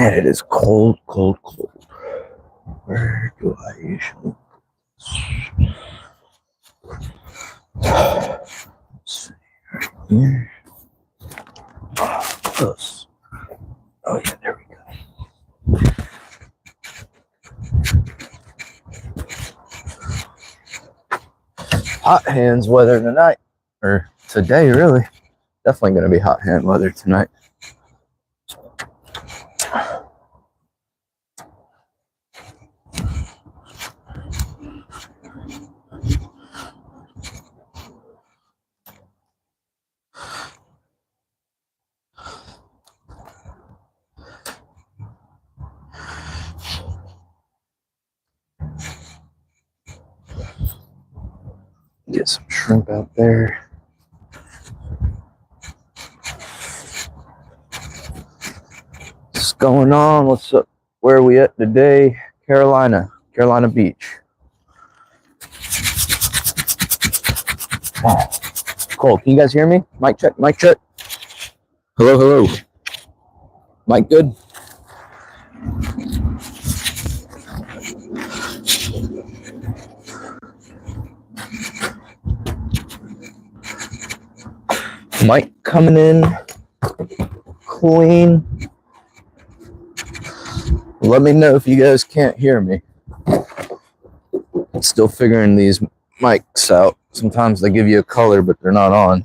And it is cold, cold, cold. Where do I usually? Let's see, right here. Oh, close. Oh yeah, there we go. Hot hands weather tonight, or today really. Definitely going to be hot hand weather tonight. Get some shrimp out there. What's going on? What's up? Where are we at today? Carolina Beach. Oh, cool. Can you guys hear me? Mic check, mic check. Hello, hello. Mic good? Mic coming in clean. Let me know if you guys can't hear me. Still figuring these mics out. Sometimes they give you a color, but they're not on.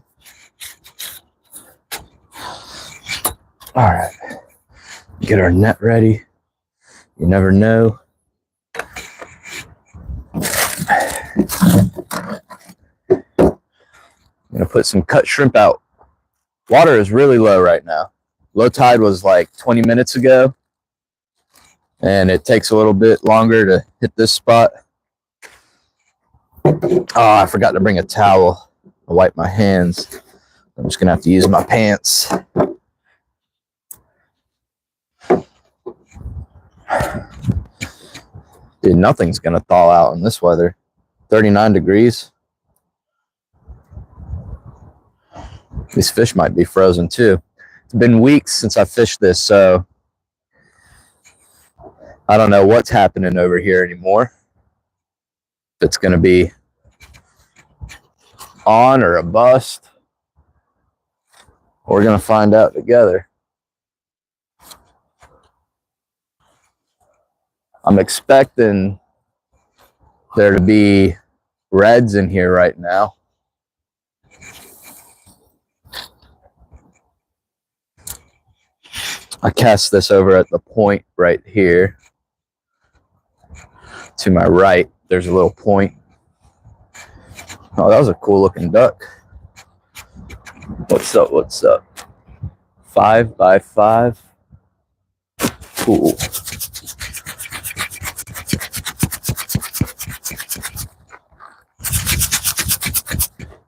All right. Get our net ready. You never know. I'm going to put some cut shrimp out. Water is really low right now. Low tide was like 20 minutes ago. And it takes a little bit longer to hit this spot. Oh, I forgot to bring a towel to wipe my hands. I'm just going to have to use my pants. Dude, nothing's going to thaw out in this weather. 39 degrees. These fish might be frozen too. It's been weeks since I fished this, so I don't know what's happening over here anymore. If it's going to be on or a bust. We're going to find out together. I'm expecting there to be reds in here right now. I cast this over at the point right here. To my right, there's a little point. Oh, that was a cool looking duck. What's up? What's up? 5 by 5. Cool.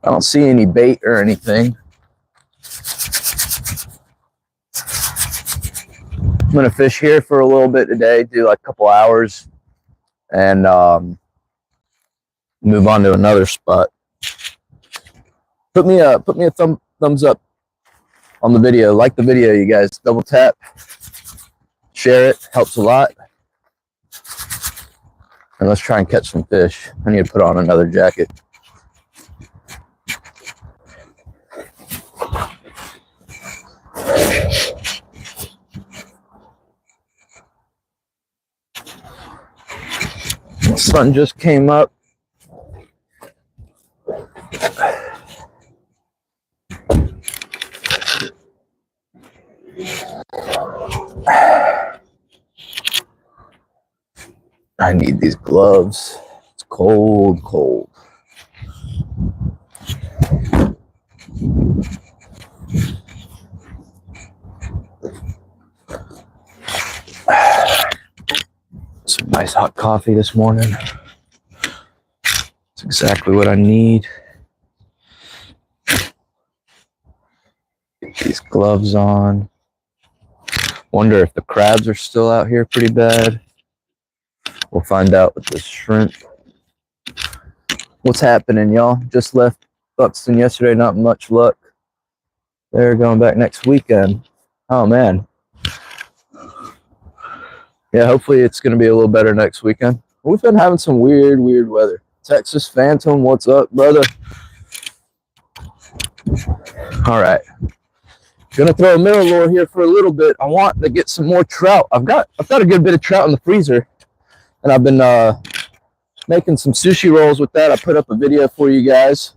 I don't see any bait or anything. I'm going to fish here for a little bit today, do like a couple hours, and move on to another spot. Put me a thumbs up on the video. Like the video, you guys. Double tap. Share it. Helps a lot. And let's try and catch some fish. I need to put on another jacket. The sun just came up. I need these gloves. It's cold, cold. Some nice hot coffee this morning. It's exactly what I need. Get these gloves on. Wonder if the crabs are still out here pretty bad. We'll find out with the shrimp. What's happening, y'all? Just left Buxton yesterday. Not much luck. They're going back next weekend. Oh, man. Yeah, hopefully it's going to be a little better next weekend. We've been having some weird weather. Texas Phantom, what's up, brother? All right. Gonna throw a mirror lure here for a little bit. I want to get some more trout. I've got a good bit of trout in the freezer, and I've been making some sushi rolls with that. I put up a video for you guys,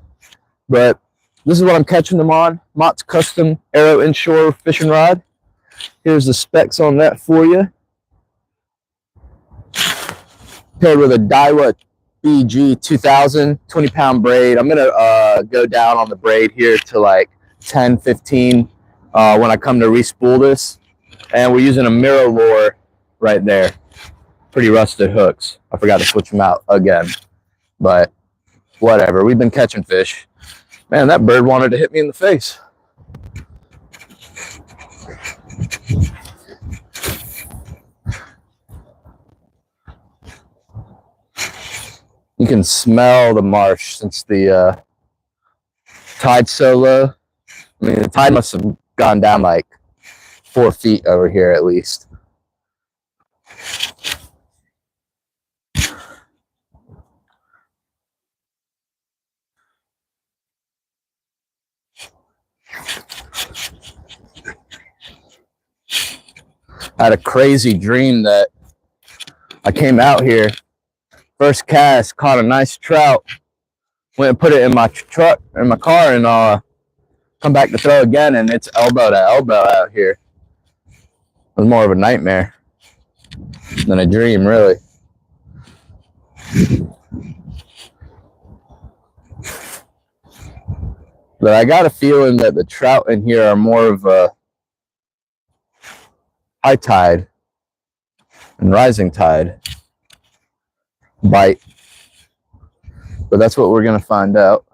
but this is what I'm catching them on. Mott's Custom Arrow Inshore Fishing Rod. Here's the specs on that for you. Paired with a Daiwa BG 2000 20-pound braid. I'm gonna go down on the braid here to like 10, 15 when I come to respool this. And we're using a mirror lure right there. Pretty rusted hooks. I forgot to switch them out again, but whatever. We've been catching fish. Man, that bird wanted to hit me in the face. You can smell the marsh since the tide's so low. I mean, the tide must have gone down like 4 feet over here at least. I had a crazy dream that I came out here, first cast, caught a nice trout, went and put it in my truck, in my car, and come back to throw again, and it's elbow to elbow out here. It was more of a nightmare than a dream, really. But I got a feeling that the trout in here are more of a high tide and rising tide bite. But that's what we're going to find out.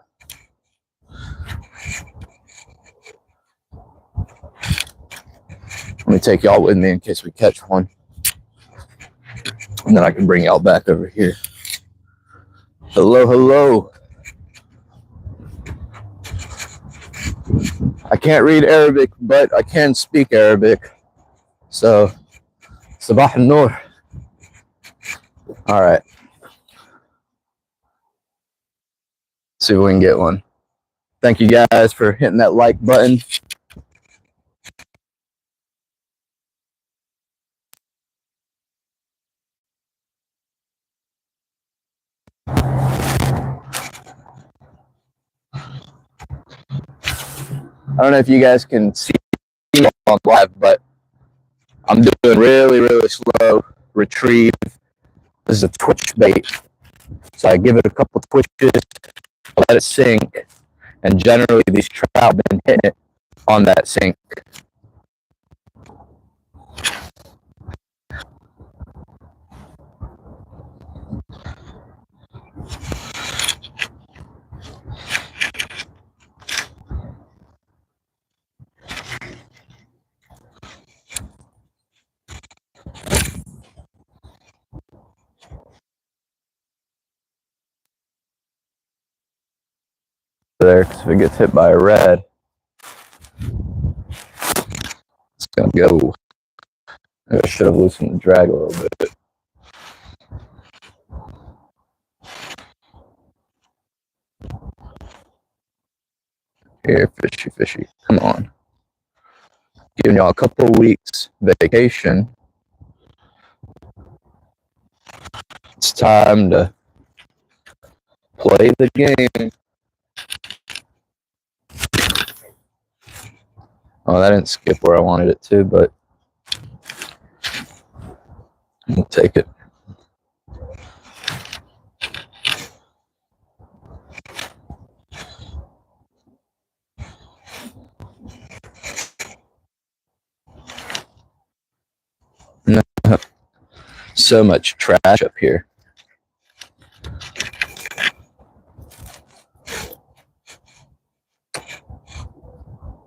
Let me take y'all with me in case we catch one. And then I can bring y'all back over here. Hello, hello. I can't read Arabic, but I can speak Arabic. So, Sabah al-Noor. All right. See if we can get one. Thank you guys for hitting that like button. I don't know if you guys can see me on live, but I'm doing really slow retrieve. This is a twitch bait. So I give it a couple twitches, let it sink, and generally these trout have been hitting it on that sink. There, because if it gets hit by a red, it's gonna go. I should have loosened the drag a little bit. Here, fishy, come on. Giving y'all a couple weeks vacation. It's time to play the game. Oh, that didn't skip where I wanted it to, but we'll take it. So much trash up here.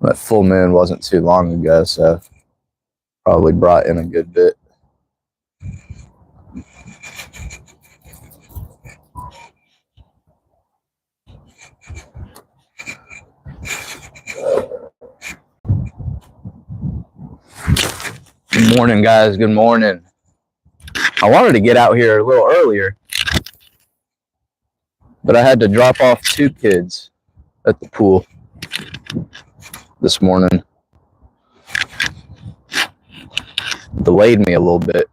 That full moon wasn't too long ago, so probably brought in a good bit. Good morning, guys. Good morning. I wanted to get out here a little earlier, but I had to drop off 2 kids at the pool this morning. Delayed me a little bit.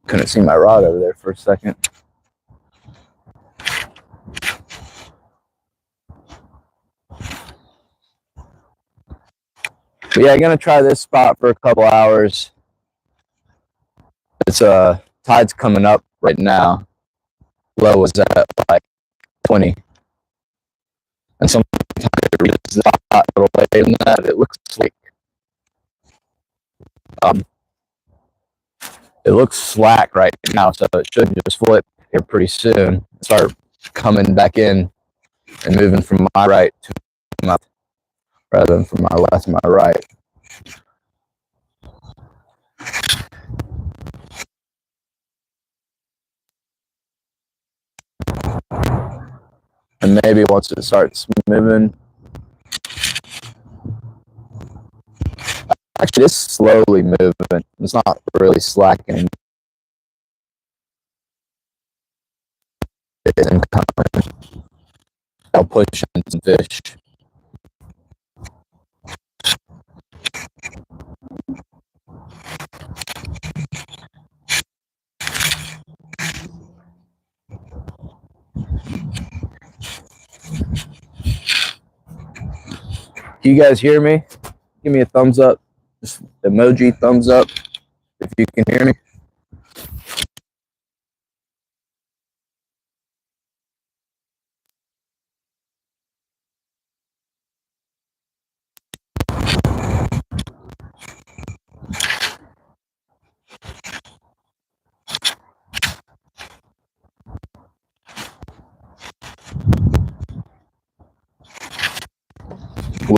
Couldn't see my rod over there for a second. But yeah, I'm gonna try this spot for a couple hours. It's tide's coming up right now. Low was at like 20, and sometimes it reaches the spot a little later than that. It looks slack right now, so it should just flip here pretty soon. Start coming back in and moving from my right to my left, rather than from my left to my right. And maybe once it starts moving, actually it's slowly moving. It's not really slacking. It's incoming. I'll push in some fish. Can you guys hear me? Give me a thumbs up. Just emoji thumbs up if you can hear me.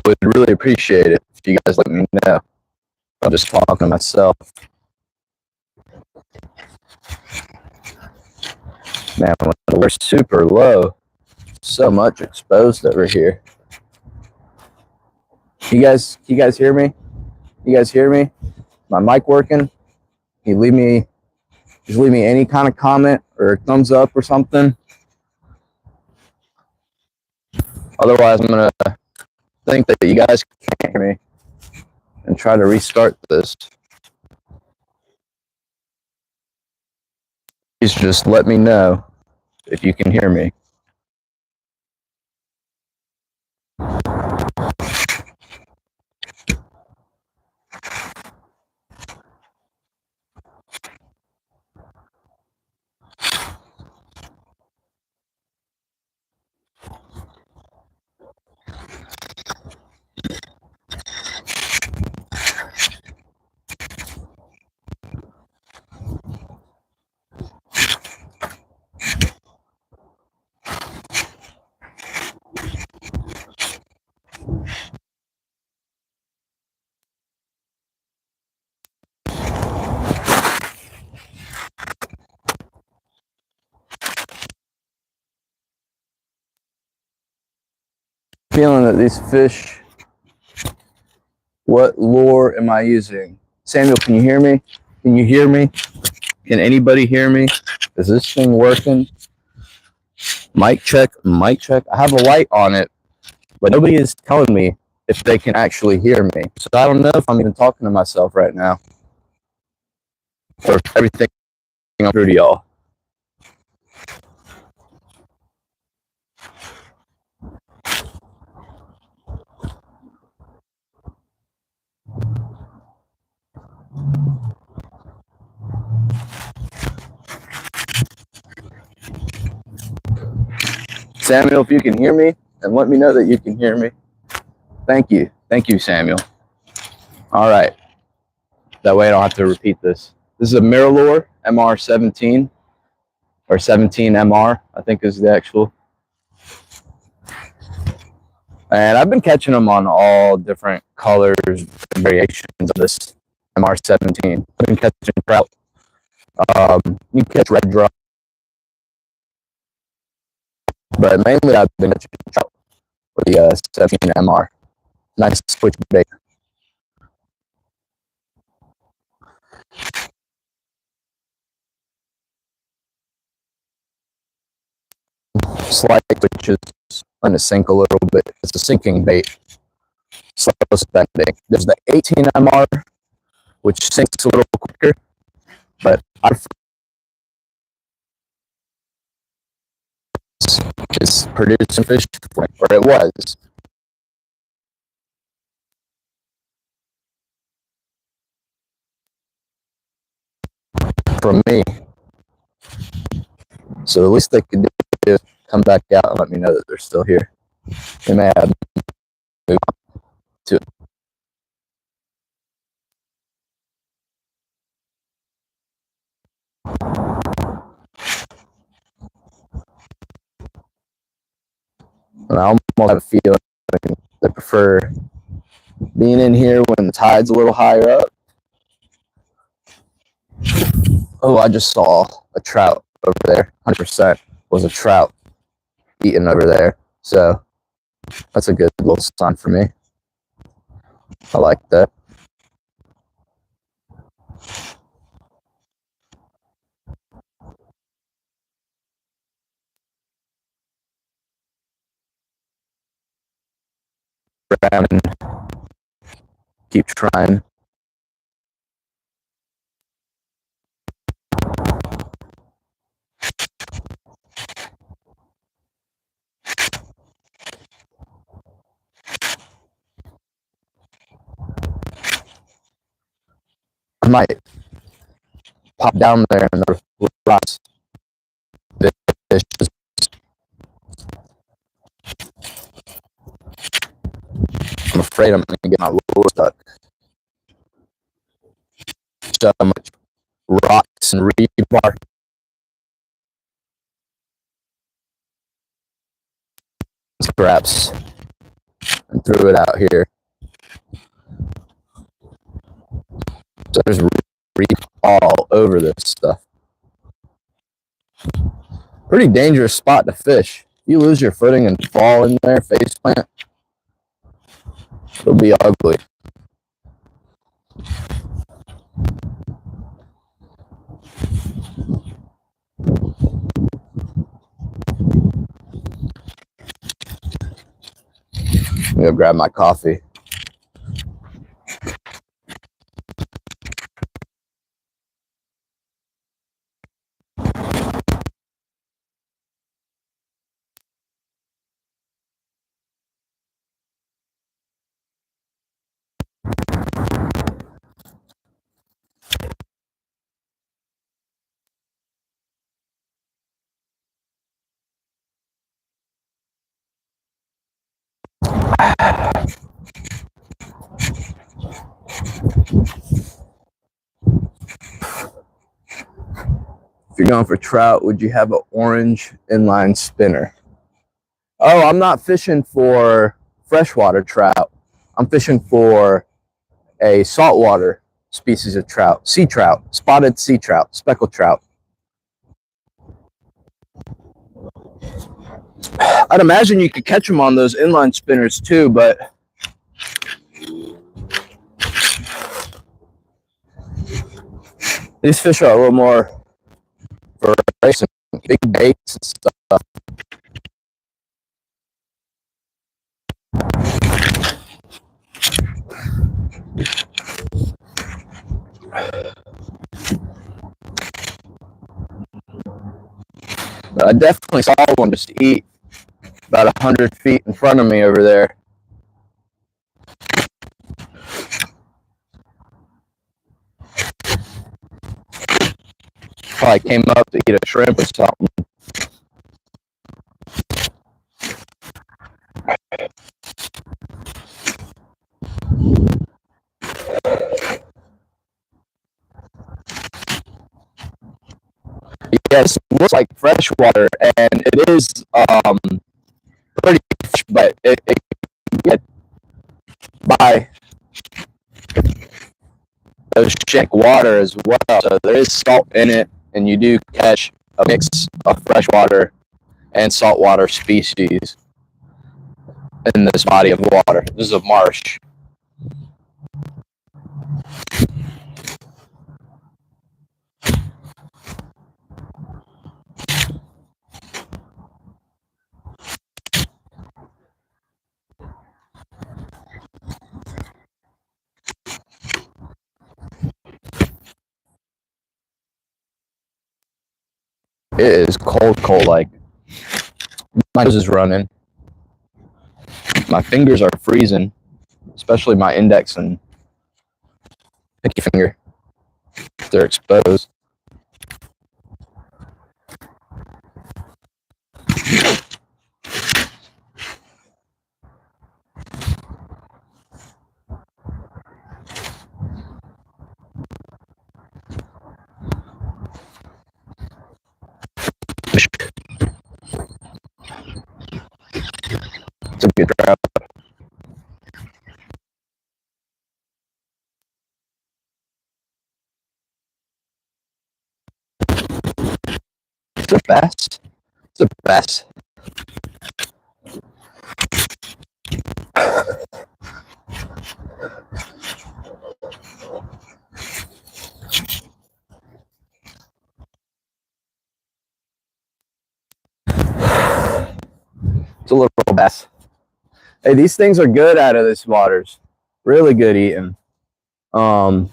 Would really appreciate it if you guys let me know. I'm just talking to myself. Man, we're super low. So much exposed over here. You guys hear me? You guys hear me? My mic working? Can you just leave me any kind of comment or thumbs up or something? Otherwise, I'm gonna think that you guys can't hear me and try to restart this. Please just let me know if you can hear me. Feeling that these fish, what lure am I using? Samuel, can you hear me? Can you hear me? Can anybody hear me? Is this thing working? Mic check, mic check. I have a light on it, but nobody is telling me if they can actually hear me. So I don't know if I'm even talking to myself right now, or if everything I'm through to y'all. Samuel, if you can hear me, and let me know that you can hear me. Thank you. Thank you, Samuel. All right. That way I don't have to repeat this. This is a Mirror MR17, or 17MR, I think is the actual. And I've been catching them on all different colors and variations of this MR17. I've been catching trout. You can catch red drum. But mainly I've been catching trout with the 17 MR. Nice switch bait. Slight switches on the sink a little bit. It's a sinking bait. Slow spending. There's the 18 MR, which sinks a little quicker, but I is producing fish, or it was. From me. So the least they could do is come back out and let me know that they're still here. They may have moved to it. And I almost have a feeling they prefer being in here when the tide's a little higher up. Oh, I just saw a trout over there. 100% was a trout eating over there. So that's a good little sign for me. I like that. And keep trying. I might pop down there and the rocks. Fish. I'm afraid I'm going to get my lure stuck. So much rocks and rebar. Perhaps and threw it out here. So there's reef all over this stuff. Pretty dangerous spot to fish. You lose your footing and fall in there, face plant, it'll be ugly. I'm gonna grab my coffee. If you're going for trout, would you have an orange inline spinner? Oh, I'm not fishing for freshwater trout. I'm fishing for a saltwater species of trout, sea trout, spotted sea trout, speckled trout. I'd imagine you could catch them on those inline spinners too, but these fish are a little more for some big baits and stuff. But I definitely saw one just eat about 100 feet in front of me over there. Probably came up to eat a shrimp or something. Yes, it looks like freshwater, and it is pretty fresh, but it can get by oceanic water as well. So there is salt in it, and you do catch a mix of freshwater and saltwater species in this body of water. This is a marsh. It is cold, like my nose is running. My fingers are freezing, especially my index and pinky finger. They're exposed. It's a good trout. It's a bass. It's a bass. It's a little bass. Hey, these things are good out of this waters. Really good eating. Because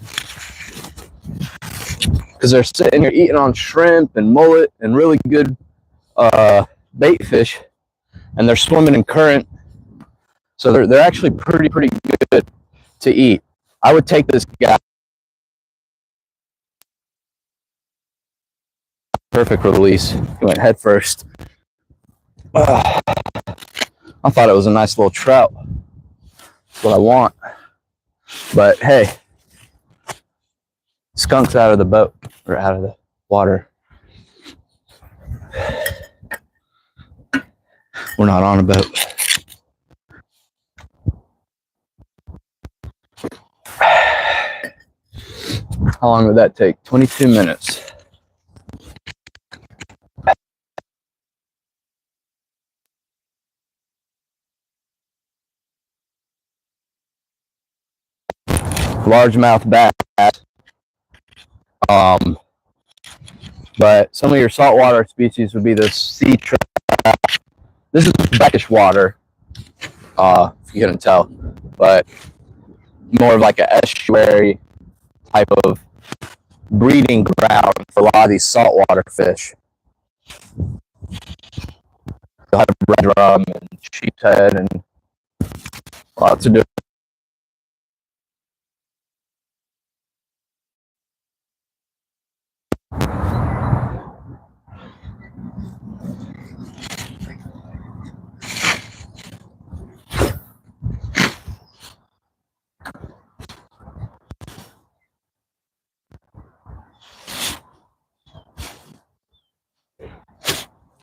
they're sitting here eating on shrimp and mullet and really good bait fish, and they're swimming in current, so they're actually pretty good to eat. I would take this guy. Perfect release. He went head first. I thought it was a nice little trout. That's what I want. But hey, skunk's out of the boat, or out of the water. We're not on a boat. How long would that take? 22 minutes. Largemouth bass. But some of your saltwater species would be the sea trout. This is brackish water, if you couldn't tell, but more of like an estuary type of breeding ground for a lot of these saltwater fish. You'll have red drum and sheep's head and lots of different.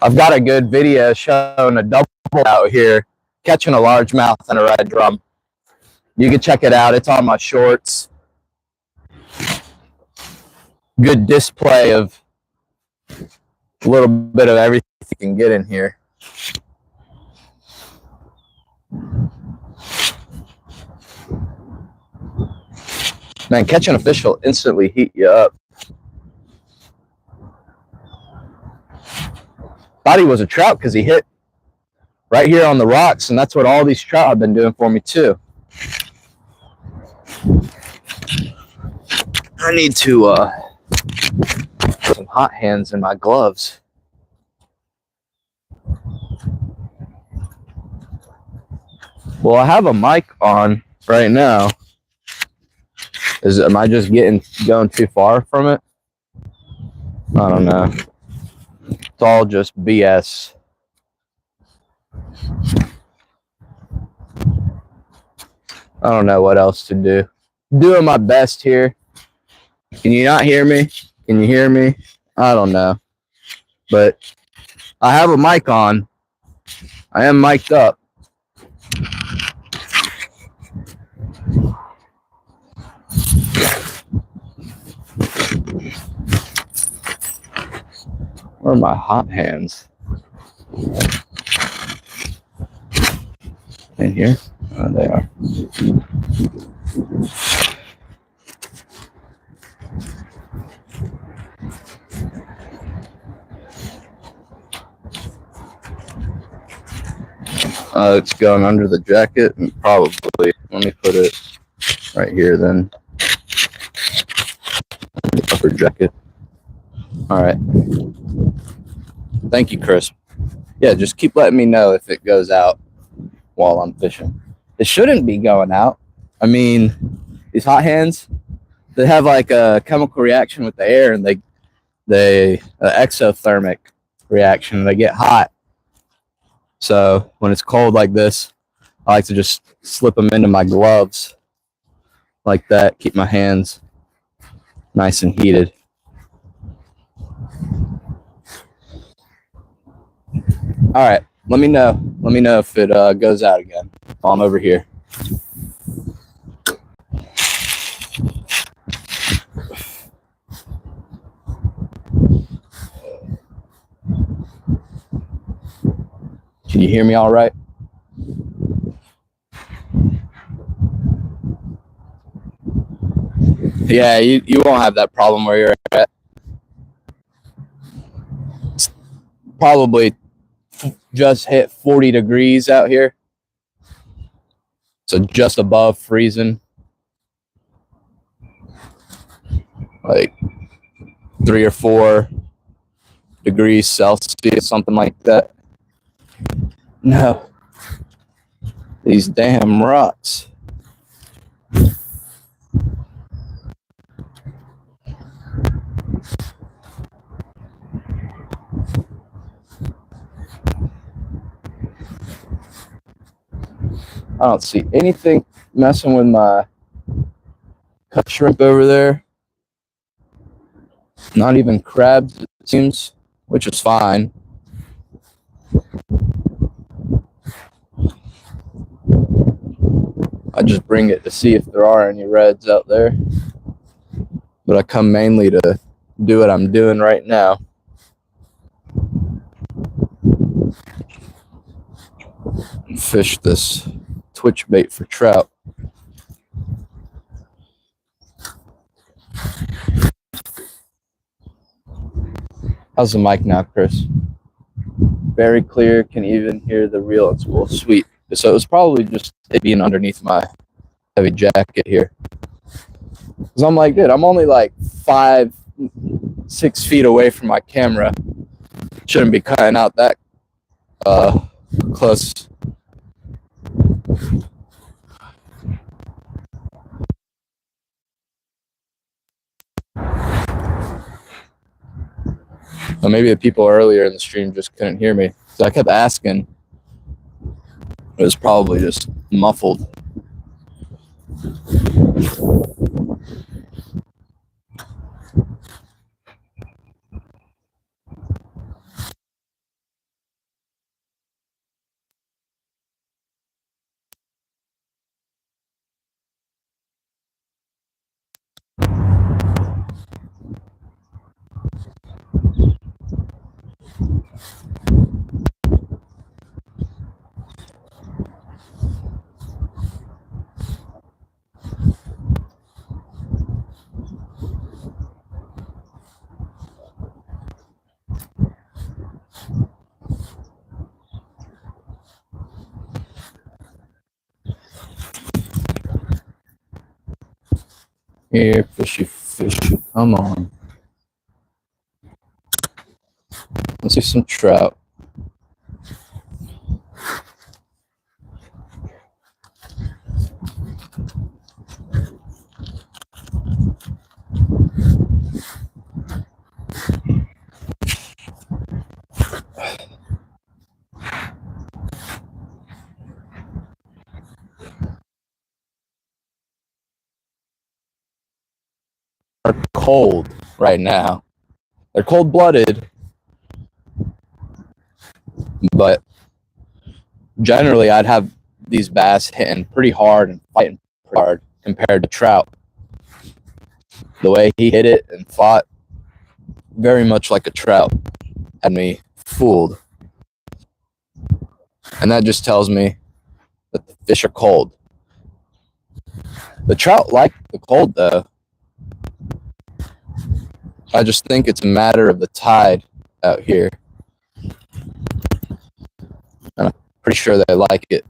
I've got a good video showing a double out here catching a largemouth and a red drum. You can check it out. It's on my shorts. Good display of a little bit of everything you can get in here. Man, catching a fish will instantly heat you up. Thought he was a trout because he hit right here on the rocks, and that's what all these trout have been doing for me too. I need to put some hot hands in my gloves. Well, I have a mic on right now. Am I just going too far from it? I don't know. It's all just BS. I don't know what else to do. Doing my best here. Can you not hear me? Can you hear me? I don't know. But I have a mic on. I am mic'd up. Where are my hot hands? In here? Oh, they are. It's going under the jacket, and probably, let me put it right here then. The upper jacket. All right. Thank you, Chris. Yeah, just keep letting me know if it goes out while I'm fishing. It shouldn't be going out. I mean, these hot hands, they have like a chemical reaction with the air, and they exothermic reaction. They get hot. So when it's cold like this, I like to just slip them into my gloves like that. Keep my hands nice and heated. All right, let me know. Let me know if it goes out again while I'm over here. Can you hear me all right? Yeah, you won't have that problem where you're at. It's probably just hit 40 degrees out here. So just above freezing. Like 3 or 4 degrees Celsius, something like that. No. These damn rocks. I don't see anything messing with my cut shrimp over there. Not even crabs, it seems, which is fine. I just bring it to see if there are any reds out there. But I come mainly to do what I'm doing right now. Fish this twitch bait for trout. How's the mic now, Chris? Very clear, can even hear the reel. It's well, sweet. So it was probably just it being underneath my heavy jacket here. Because I'm like, dude, I'm only like 5-6 feet away from my camera. Shouldn't be cutting out that close. Well, maybe the people earlier in the stream just couldn't hear me. So I kept asking. It was probably just muffled. Here, fishy, fishy, come on. Let's see some trout. Are cold right now. They're cold-blooded, but generally I'd have these bass hitting pretty hard and fighting pretty hard compared to trout. The way he hit it and fought, very much like a trout, had me fooled. And that just tells me that the fish are cold. The trout like the cold though. I just think it's a matter of the tide out here. And I'm pretty sure they like it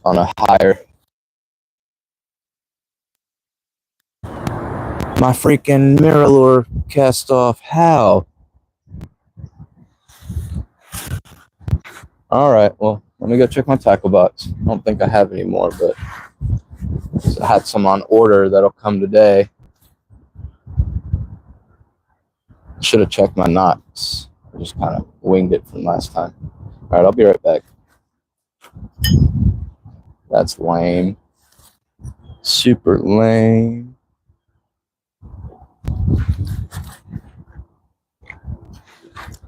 on a higher. My freaking mirror lure cast off. How? All right, well, let me go check my tackle box. I don't think I have any more, but I had some on order that'll come today. Should have checked my knots. I just kind of winged it from last time. All right, I'll be right back. That's lame. Super lame.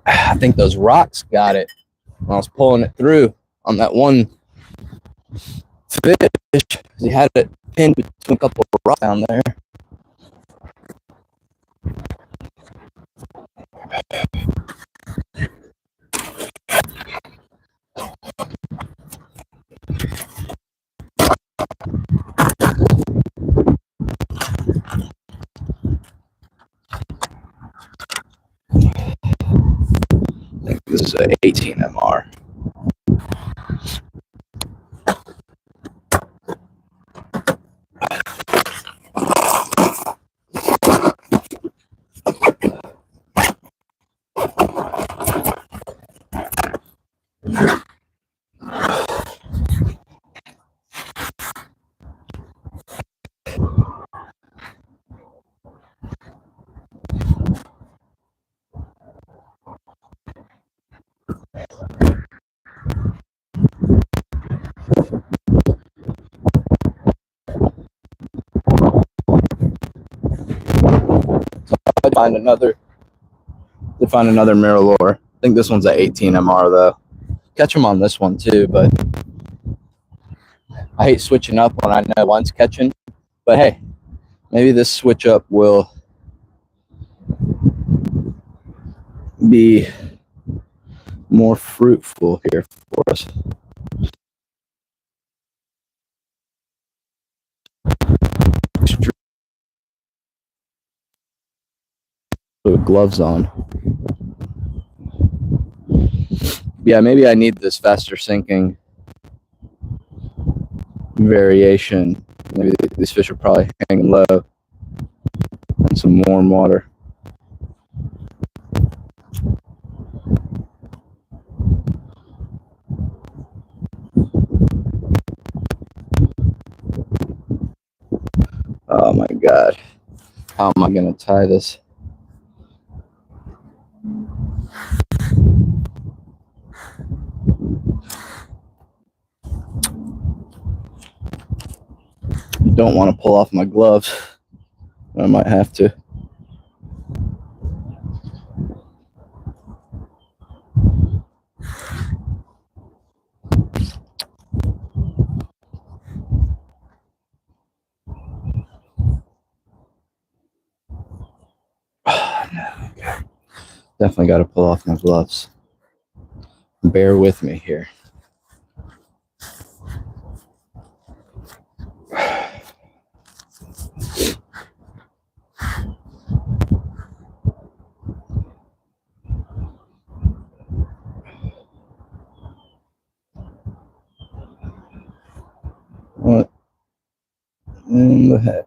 I think those rocks got it when I was pulling it through on that one fish. He had it pinned between a couple of rocks down there. I think this is an 18 MR. Find another mirror lure. I think this one's an 18 MR though. Catch them on this one too, but I hate switching up when I know one's catching. But hey, maybe this switch up will be more fruitful here for us. With gloves on. Yeah, maybe I need this faster sinking variation. Maybe these fish are probably hanging low in some warm water. Oh my God. How am I going to tie this? Don't want to pull off my gloves. I might have to. Definitely got to pull off my gloves. Bear with me here. What in the heck?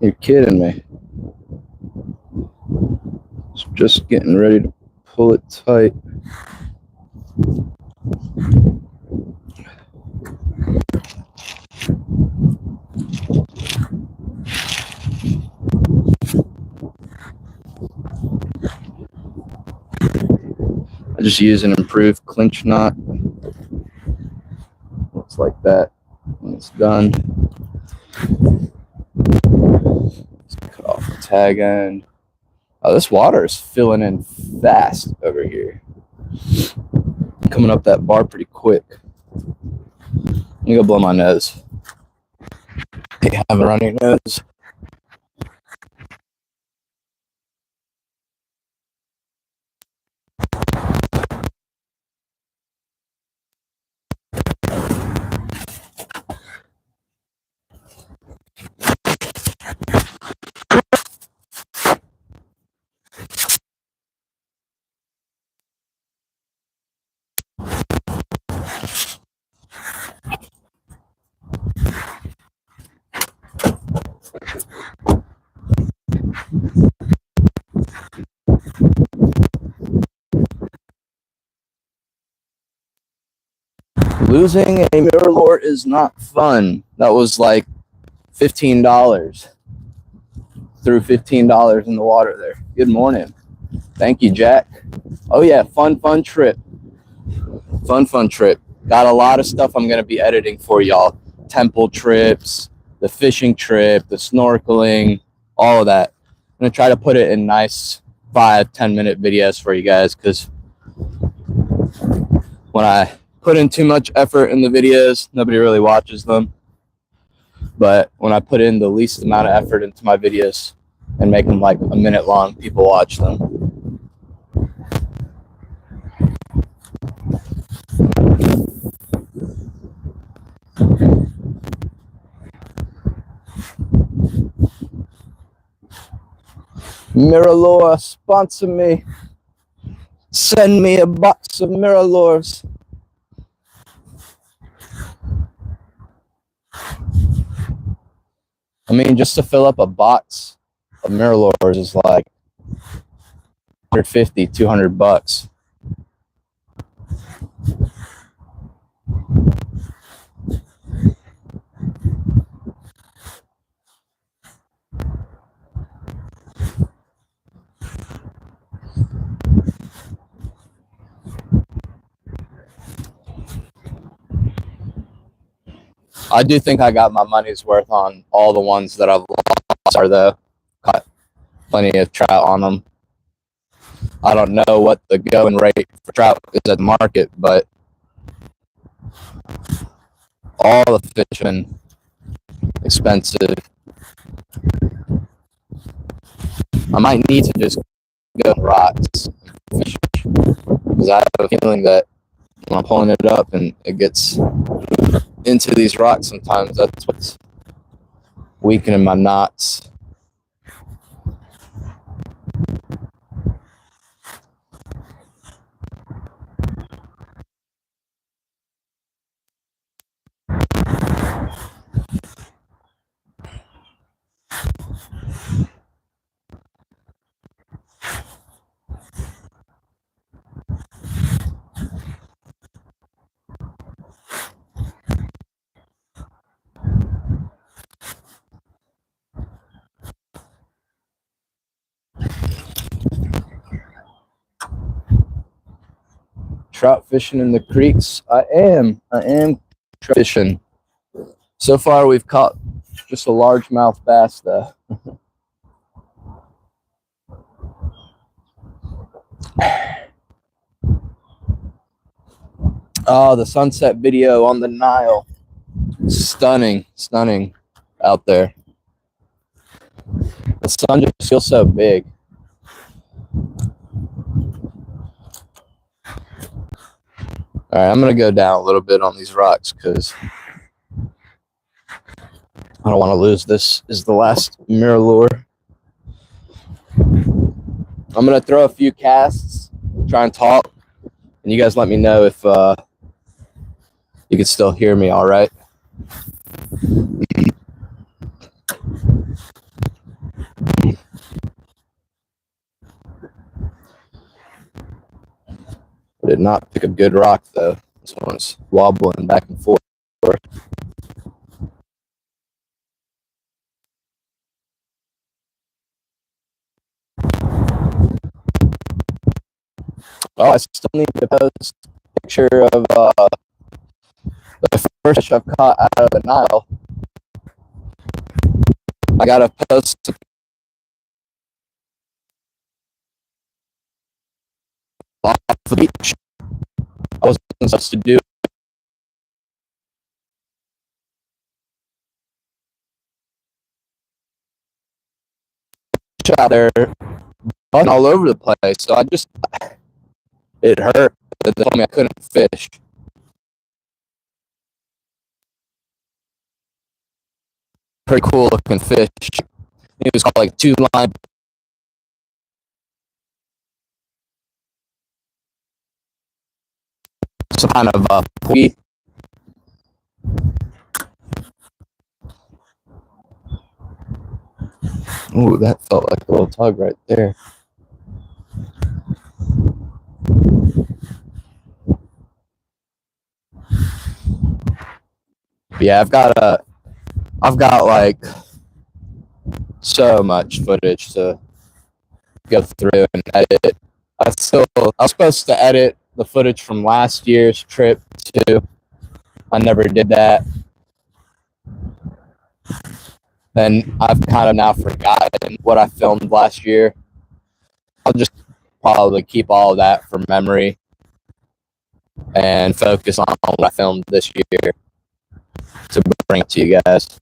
You're kidding me. Just getting ready to pull it tight. I just use an improved clinch knot. Looks like that when it's done. Cut off the tag end. Oh, this water is filling in fast over here. Coming up that bar pretty quick. Let me go blow my nose. You have a runny nose. Losing a Mirror is not fun. That was like $15. Threw $15 in the water there. Good morning. Thank you, Jack. Oh yeah, fun trip. Fun trip. Got a lot of stuff I'm gonna be editing for y'all. Temple trips, the fishing trip, the snorkeling, all of that. I'm gonna try to put it in nice 5-10 minute videos for you guys, because when I put in too much effort in the videos, nobody really watches them. But when I put in the least amount of effort into my videos and make them like a minute long, people watch them. Mirror, sponsor me. Send me a box of Mirrors. I mean, just to fill up a box of Mirrors is like 150, 200 bucks. I do think I got my money's worth on all the ones that I've lost, though. Got plenty of trout on them. I don't know what the going rate for trout is at the market, but all the fishing expensive. I might need to just go on rocks and fish, because I have a feeling that when I'm pulling it up and it gets into these rocks, sometimes that's what's weakening my knots. Trout fishing in the creeks. I am trout fishing. So far, we've caught just a largemouth bass, though. Oh, the sunset video on the Nile. Stunning out there. The sun just feels so big. All right, I'm going to go down a little bit on these rocks because I don't want to lose. This is the last mirror lure. I'm going to throw a few casts, try and talk, and you guys let me know if you can still hear me all right. I did not pick a good rock, though. This one's wobbling back and forth. Oh, I still need to post a picture of the first fish I've caught out of the Nile. I gotta post off the beach. I wasn't supposed to do out there all over the place. So it hurt. They told me I couldn't fish. Pretty cool looking fish. It was called like 2-line. Some kind of pulley. Ooh, that felt like a little tug right there. Yeah, I've got like so much footage to go through and edit. I was supposed to edit the footage from last year's trip too. I never did that. And I've kind of now forgotten what I filmed last year. I'll just probably keep all of that for memory and focus on what I filmed this year to bring it to you guys.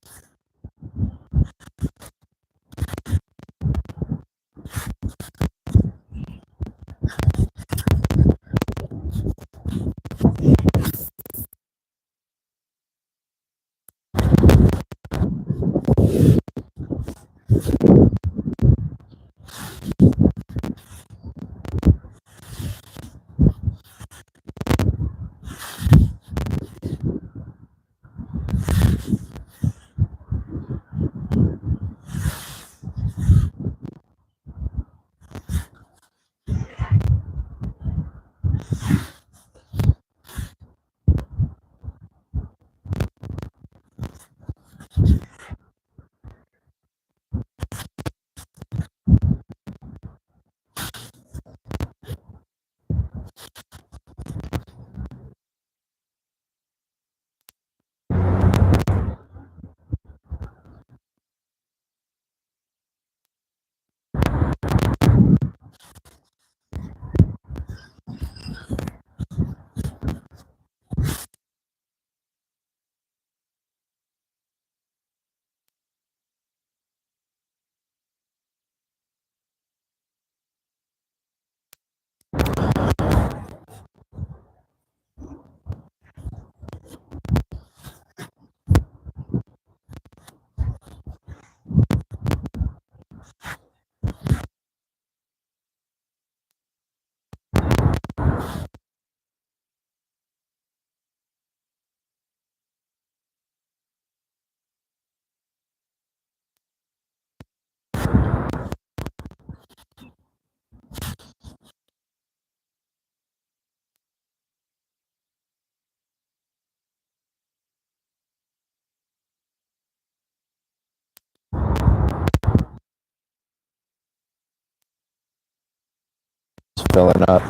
It's filling up.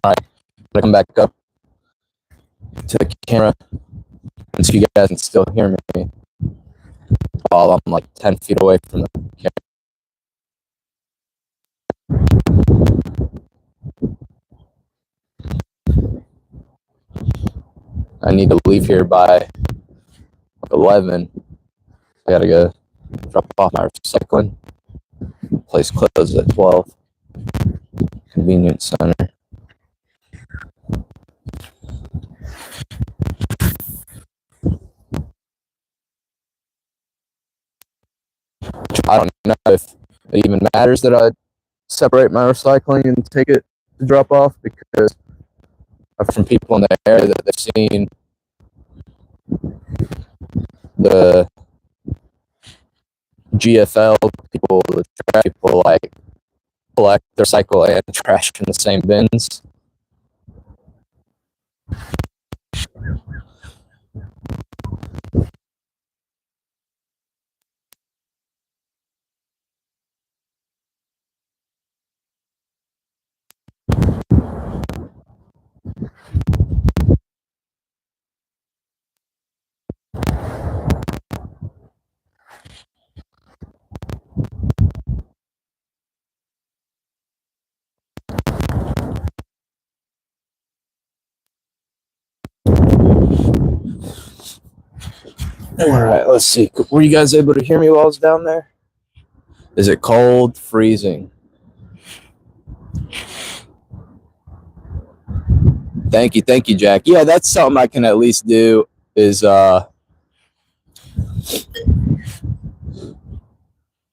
All right, I'm gonna come back up to the camera and see if you guys can still hear me while I'm like 10 feet away from the camera. I need to leave here by like 11. I gotta go drop off my recycling. Place closes at 12. Convenience center. I don't know if it even matters that I separate my recycling and take it to drop off, because from people in the area that they've seen the GFL people, the trash people, like collect their recycle and trash in the same bins. All right, let's see. Were you guys able to hear me while I was down there? Is it cold? Freezing? Thank you, Jack. Yeah, that's something I can at least do is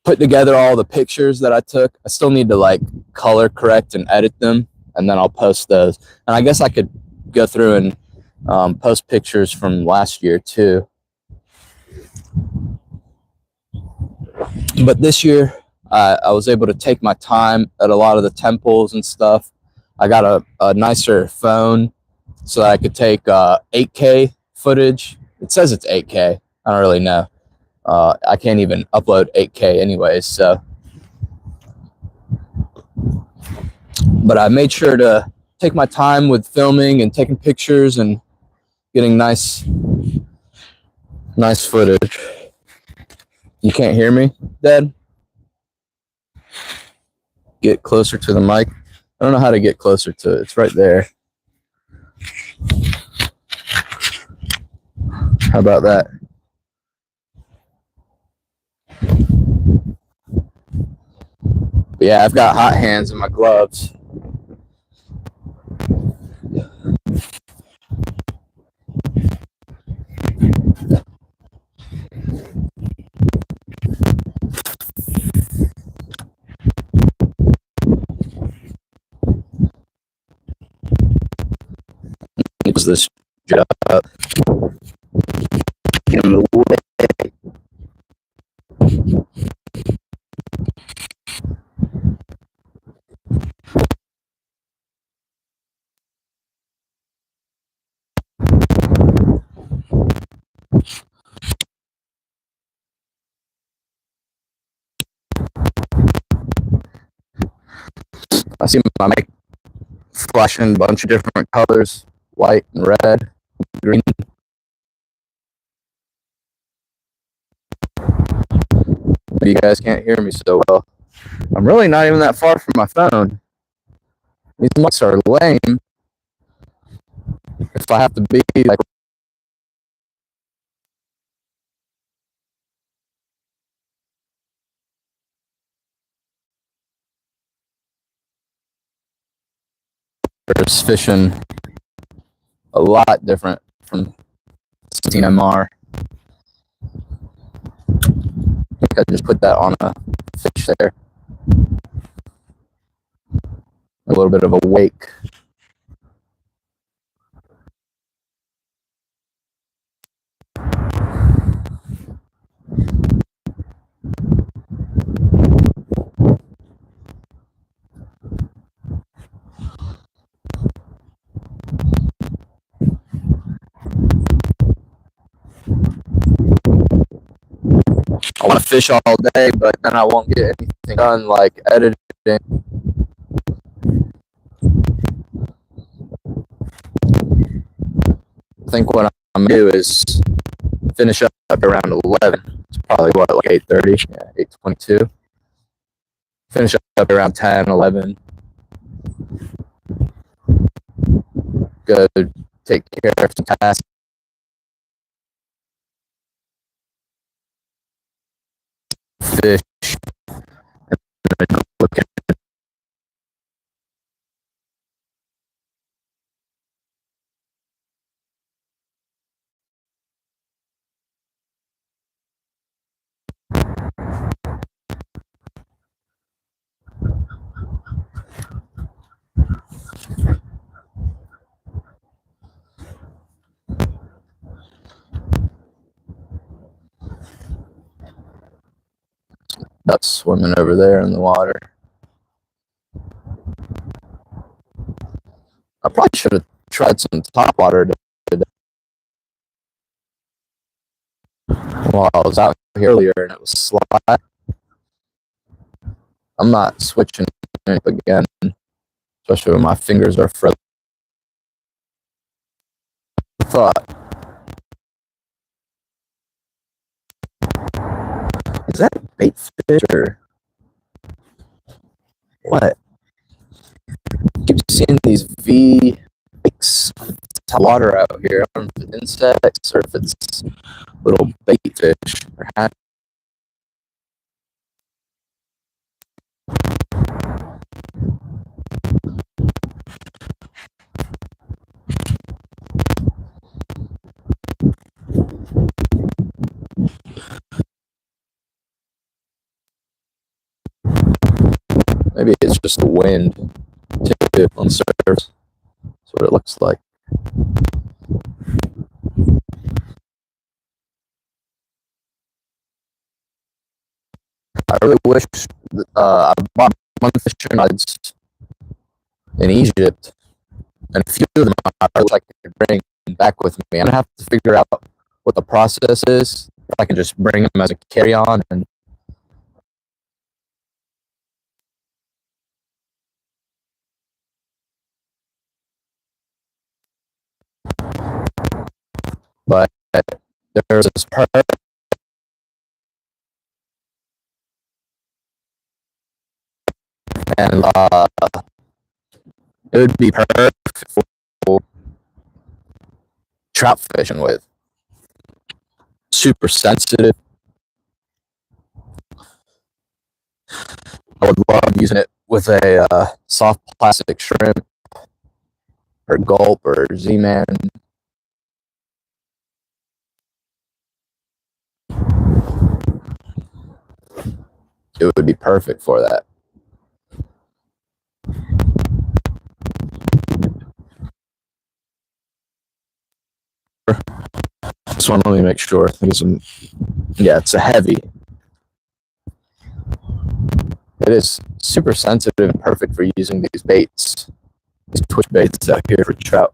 put together all the pictures that I took. I still need to like color correct and edit them, and then I'll post those. And I guess I could go through and post pictures from last year too. But this year, I was able to take my time at a lot of the temples and stuff. I got a nicer phone so that I could take 8K footage. It says it's 8K. I don't really know. I can't even upload 8K anyways. So, but I made sure to take my time with filming and taking pictures and getting nice footage. You can't hear me, Dad? Get closer to the mic. I don't know how to get closer to it. It's right there. How about that? But yeah, I've got hot hands in my gloves. It's this job. Get him away. I see my mic flashing a bunch of different colors, white and red, green. But you guys can't hear me so well. I'm really not even that far from my phone. These mics are lame. If I have to be like there's fishing a lot different from 16 MR. I think I just put that on a fish there. A little bit of a wake. I want to fish all day, but then I won't get anything done like editing. I think what I'm gonna do is finish up around 11. It's probably what, like 8:30, yeah, 8:22. Finish up around 10, 11. Go take care of some tasks. Fish. And look at ducks swimming over there in the water. I probably should have tried some top water today while I was out here earlier and it was slack. I'm not switching it again, especially when my fingers are frozen. I thought, is that bait fish or what? I keep seeing these V water out here. I don't know if it's insects or if it's little bait fish. Maybe it's just the wind too on the surface. That's what it looks like. I really wish I bought one fishing rods in Egypt, and a few of them I wish I could bring back with me. I'm gonna have to figure out what the process is. If I can just bring them as a carry-on, and but there's this perk, and it would be perfect for trout fishing with. Super sensitive. I would love using it with a soft plastic shrimp or gulp or Z-Man. It would be perfect for that. This one, let me make sure. I think it's a heavy. It is super sensitive and perfect for using these baits, these twitch baits out here for trout.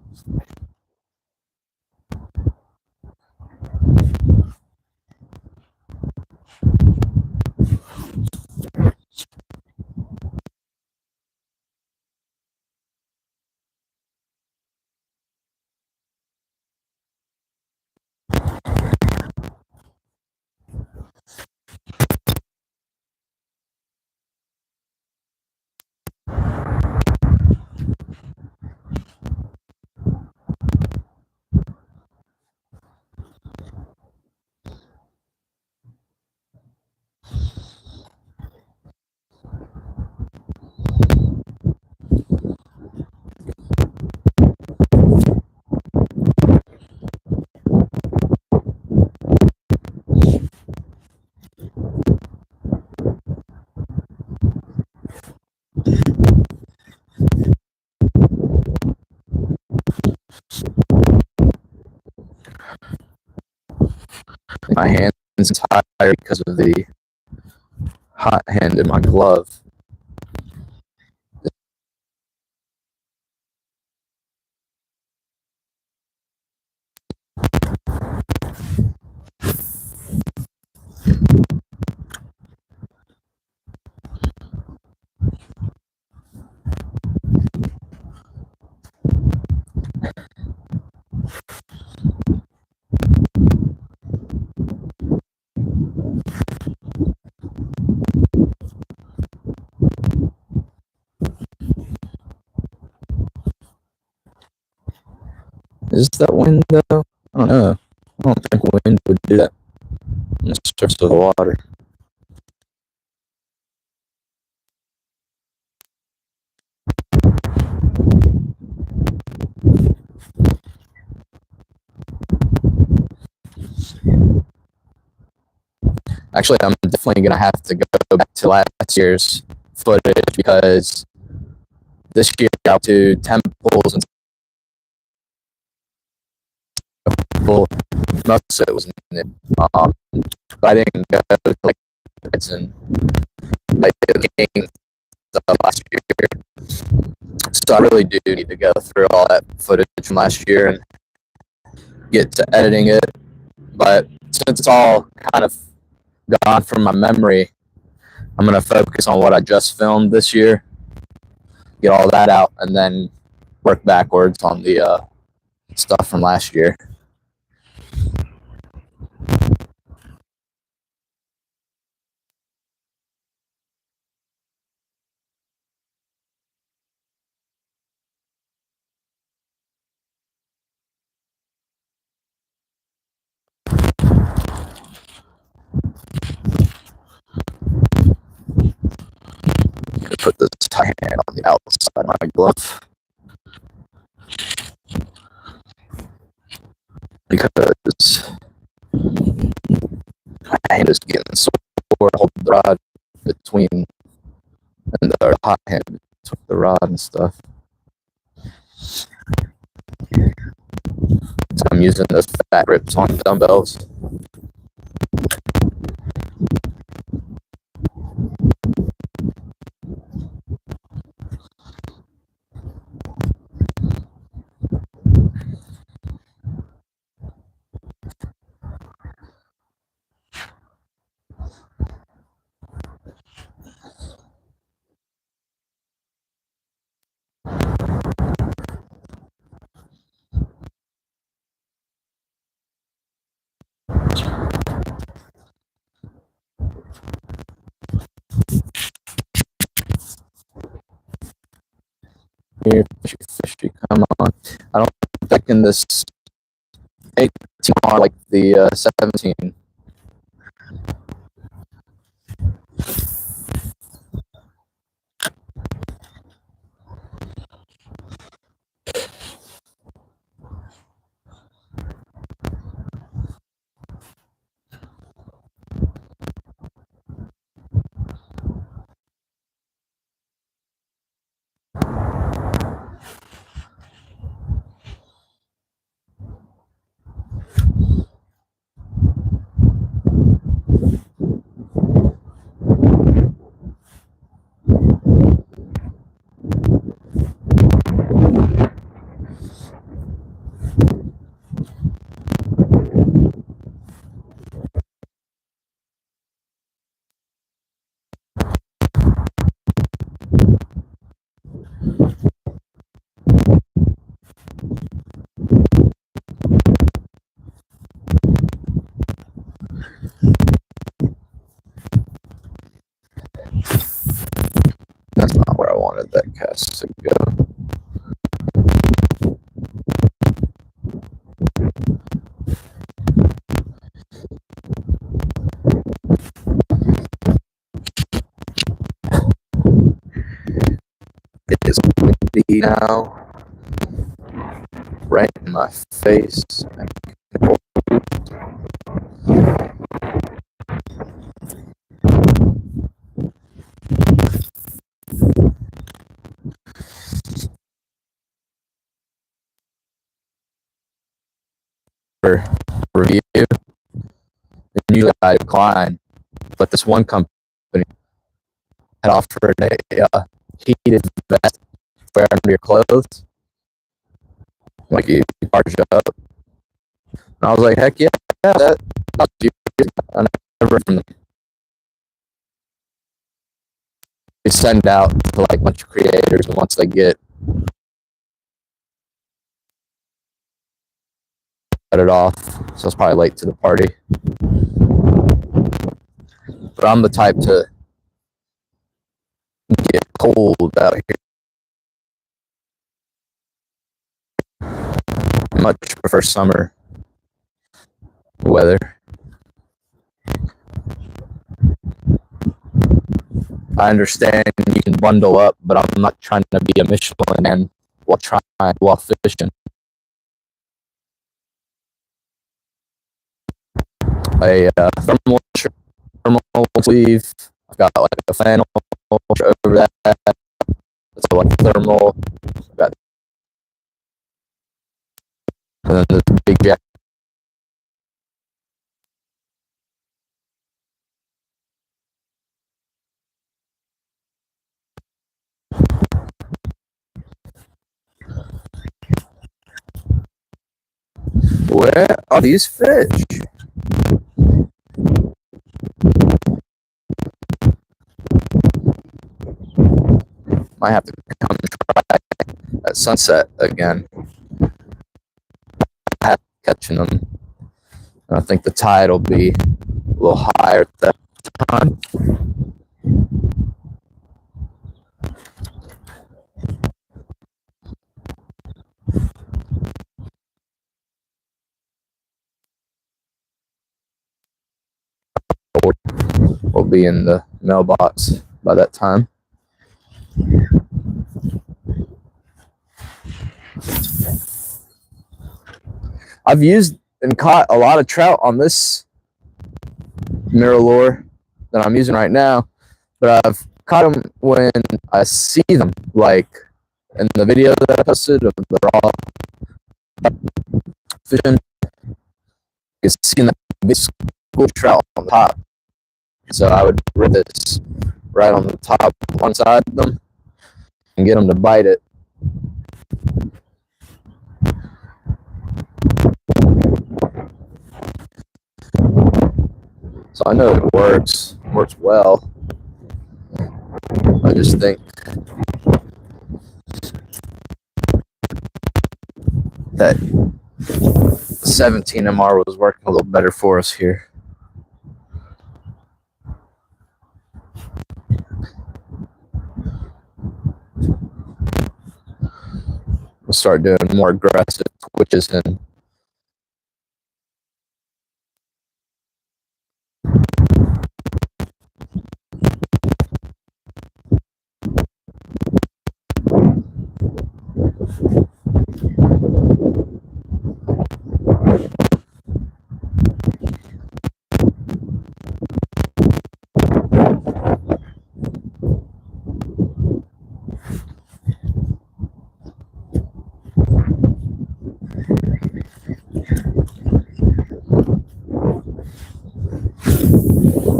My hands are tired because of the hot hand in my glove. Is that wind though? I don't know. I don't think wind would do that on the surface of the water. Actually, I'm definitely gonna have to go back to last year's footage because this year I went to temples and most of it was in it. I didn't go to like and like last year, so I really do need to go through all that footage from last year and get to editing it. But since it's all kind of gone from my memory, I'm gonna focus on what I just filmed this year, get all that out, and then work backwards on the stuff from last year. tight hand on the outside of my glove because my hand is getting sore to hold the rod between and the hot hand between the rod and stuff. So I'm using those fat grips on dumbbells. Here, fishy, come on. I don't think in this 18 like the 17. That's not where I wanted that cast to go. It is windy now, right in my face. For review, and usually I decline, but this one company had offered a heated vest for under your clothes, like you charge it up. And I was like, heck yeah, that. I never from them. They send out to like a bunch of creators, and once they get it off, so it's probably late to the party. But I'm the type to get cold out here. I much prefer summer weather. I understand you can bundle up, but I'm not trying to be a Michelin man while fishing. A thermal sleeve. I've got like a flannel over that. It's like thermal. I've got, and then the big jacket. Where are these fish? Might have to come try at sunset again. I have catching them. I think the tide will be a little higher at that time. Will be in the mailbox by that time. I've used and caught a lot of trout on this mirror lure that I'm using right now, but I've caught them when I see them, like in the video that I posted of the raw fishing. You can see that big school trout on the top. So I would rip this right on the top, one side of them, and get them to bite it. So I know it works well. I just think that 17 MR was working a little better for us here. We'll start doing more aggressive twitches and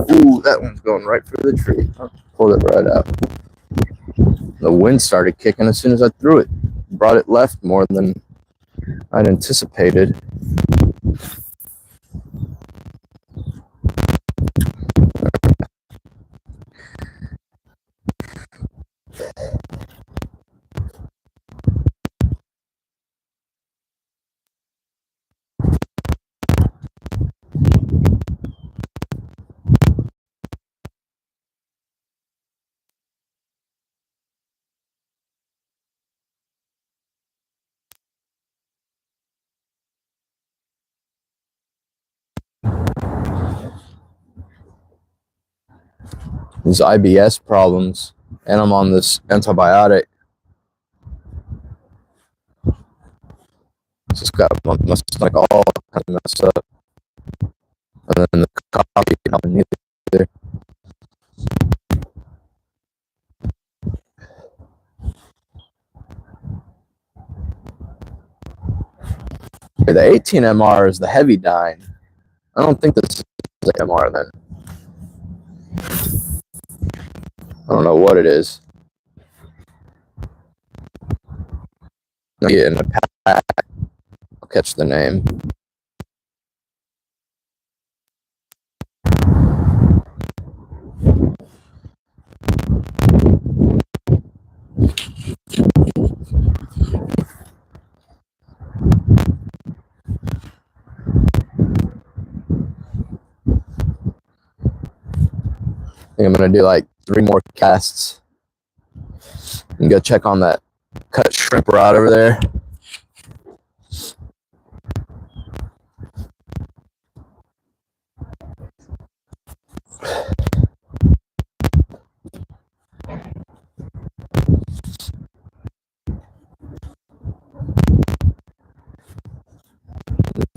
ooh, that one's going right for the tree. I pulled it right out. The wind started kicking as soon as I threw it. Brought it left more than I'd anticipated. These IBS problems, and I'm on this antibiotic. Just got my stomach all kind of messed up. And then the coffee helping neither. The 18 MR is the heavy dine. I don't think this is the MR then. I don't know what it is. I'll get in the pack. I'll catch the name. I think I'm gonna do like 3 more casts and go check on that cut shrimp rod over there.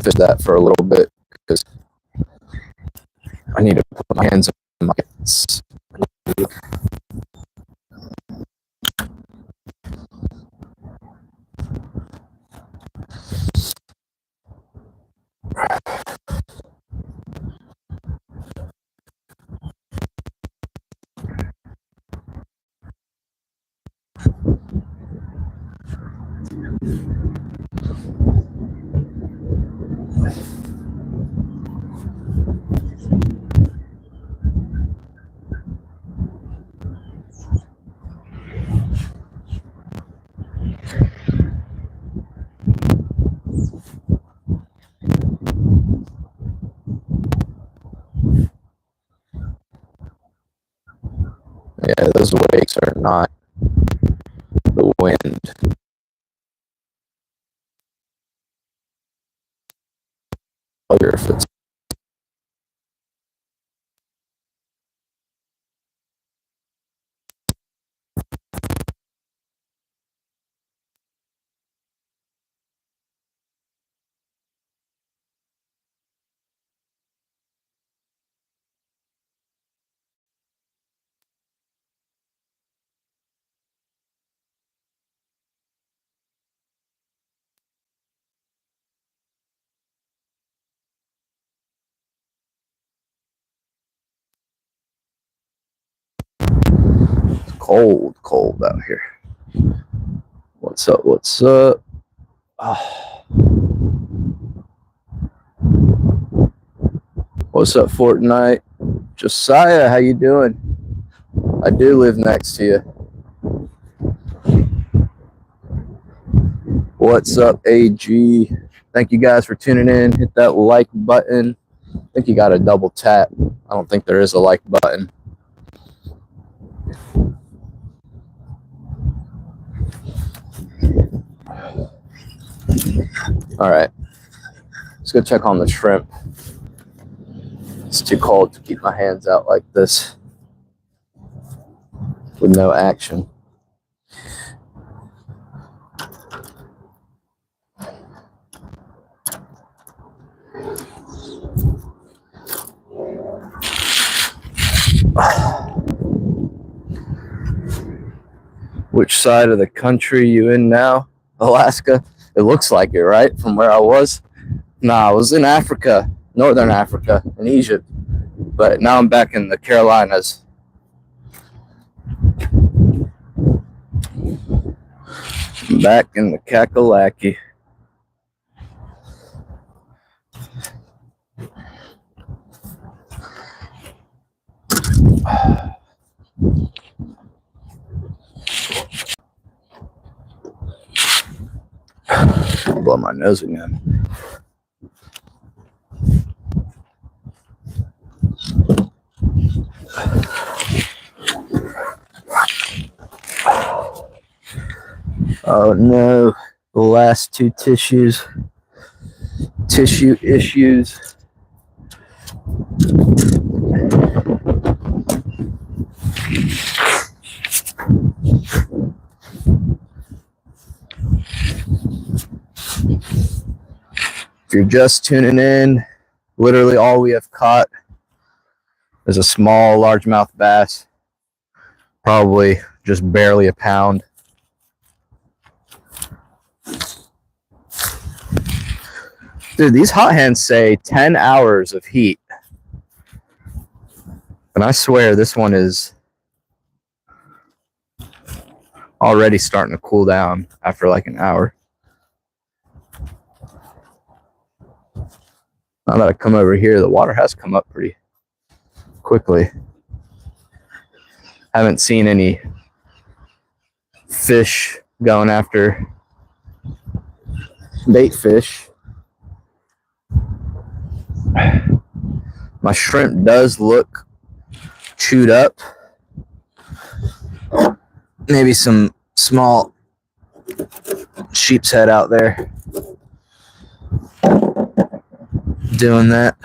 Fish that for a little bit because I need to put my hands in my pockets. Yeah, those wakes are not the wind. If it's cold out here. What's up? What's up? Oh. What's up, Fortnite? Josiah, how you doing? I do live next to you. What's up, AG? Thank you guys for tuning in. Hit that like button. I think you got a double tap. I don't think there is a like button. All right, let's go check on the shrimp. It's too cold to keep my hands out like this with no action. Which side of the country you in now? Alaska? It looks like it, right? From where I was? Nah, I was in Africa, Northern Africa, in Egypt. But now I'm back in the Carolinas. I'm back in the Kakalaki. Blow my nose again. Oh no, the last two tissue issues. If you're just tuning in, literally all we have caught is a small largemouth bass, probably just barely a pound. Dude, these hot hands say 10 hours of heat. And I swear this one is already starting to cool down after like an hour. Now that I come over here, the water has come up pretty quickly. Haven't seen any fish going after bait fish. My shrimp does look chewed up. Maybe some small sheep's head out there doing that.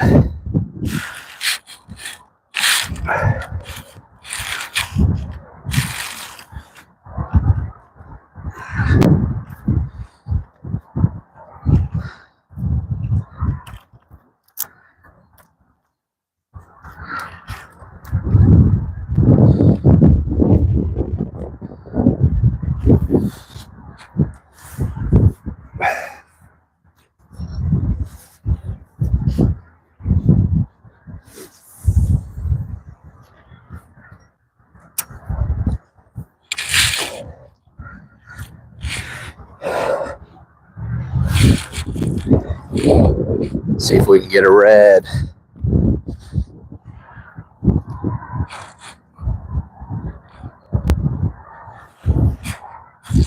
See if we can get a red.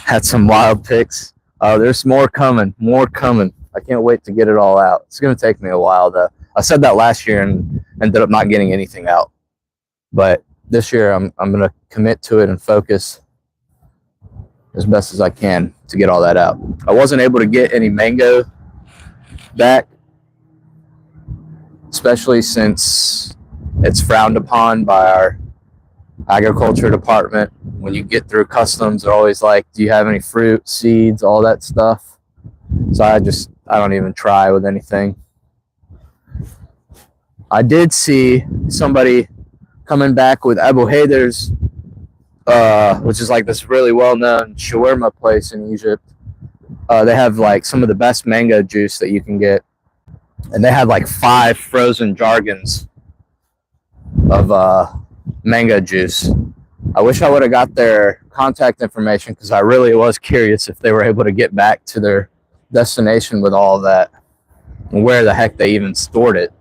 Had some wild picks. Oh, there's more coming, I can't wait to get it all out. It's going to take me a while though. I said that last year and ended up not getting anything out. But this year I'm going to commit to it and focus as best as I can to get all that out. I wasn't able to get any mango back, especially since it's frowned upon by our agriculture department. When you get through customs, they're always like, do you have any fruit, seeds, all that stuff? So I don't even try with anything. I did see somebody coming back with Abu Haider's, which is like this really well-known shawarma place in Egypt. They have like some of the best mango juice that you can get. And they had like 5 frozen jargons of mango juice. I wish I would have got their contact information because I really was curious if they were able to get back to their destination with all of that and where the heck they even stored it.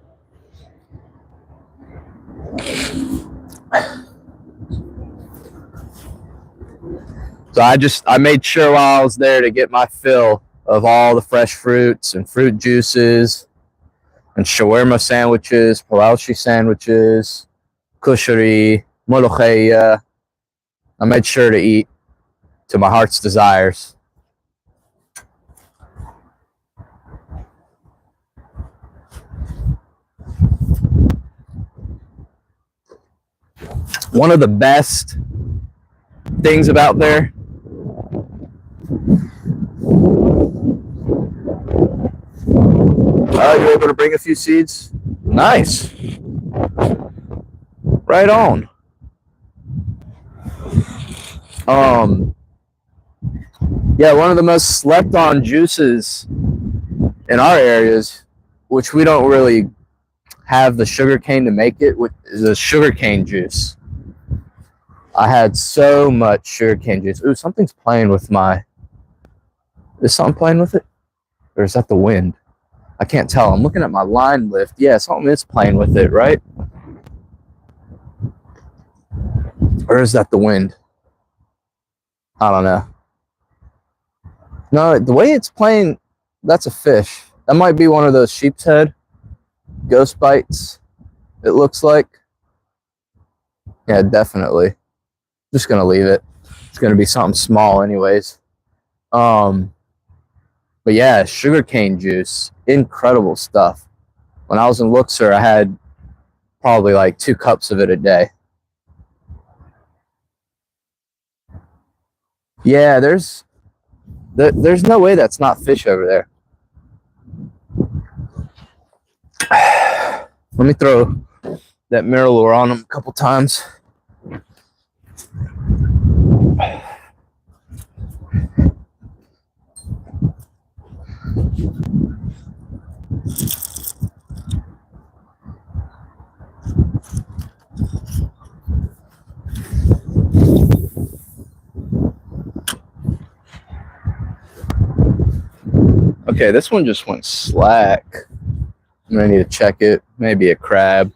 So I made sure while I was there to get my fill of all the fresh fruits and fruit juices and shawarma sandwiches, palaushi sandwiches, kushari, molokhaya. I made sure to eat to my heart's desires. One of the best things about there you're able to bring a few seeds? Nice. Right on. Yeah, one of the most slept on juices in our areas, which we don't really have the sugar cane to make it, is a sugar cane juice. I had so much sugar cane juice. Ooh, something's playing with my... Is something playing with it? Or is that the wind? I can't tell. I'm looking at my line lift. Yeah, something is playing with it, right? Or is that the wind? I don't know. No, the way it's playing, that's a fish. That might be one of those sheep's head ghost bites, it looks like. Yeah, definitely. Just going to leave it. It's going to be something small anyways. But yeah, sugarcane juice, incredible stuff. When I was in Luxor, I had probably like 2 cups of it a day. Yeah, there's no way that's not fish over there. Let me throw that Mirror on them a couple times. Okay, this one just went slack. I'm gonna need to check it. Maybe a crab.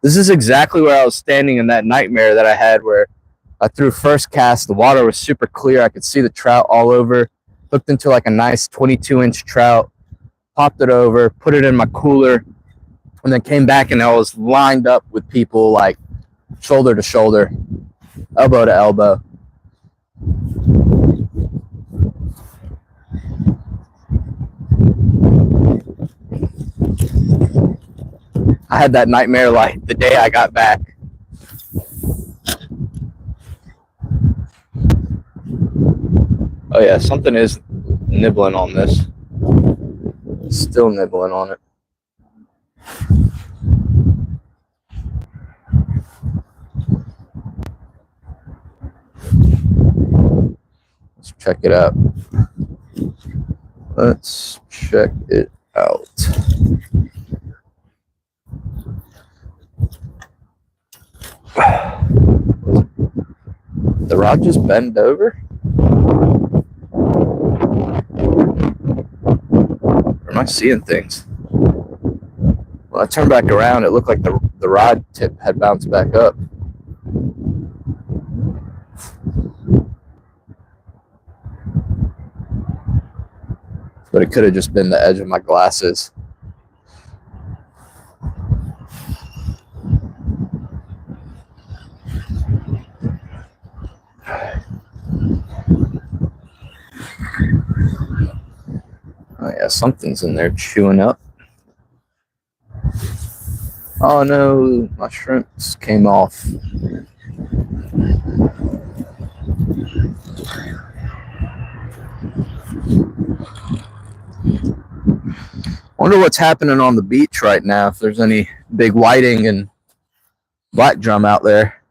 This is exactly where I was standing in that nightmare that I had where I threw first cast. The water was super clear. I could see the trout all over. Hooked into like a nice 22-inch trout. Popped it over, put it in my cooler, and then came back and I was lined up with people like shoulder to shoulder, elbow to elbow. I had that nightmare like the day I got back. Oh yeah, something is nibbling on this. Still nibbling on it. Let's check it out. Let's check it out. The rod just bent over? Or am I seeing things? When I turned back around, it looked like the rod tip had bounced back up. But it could have just been the edge of my glasses. Oh yeah, something's in there chewing up. Oh no, my shrimps came off. Wonder what's happening on the beach right now, if there's any big whiting and black drum out there.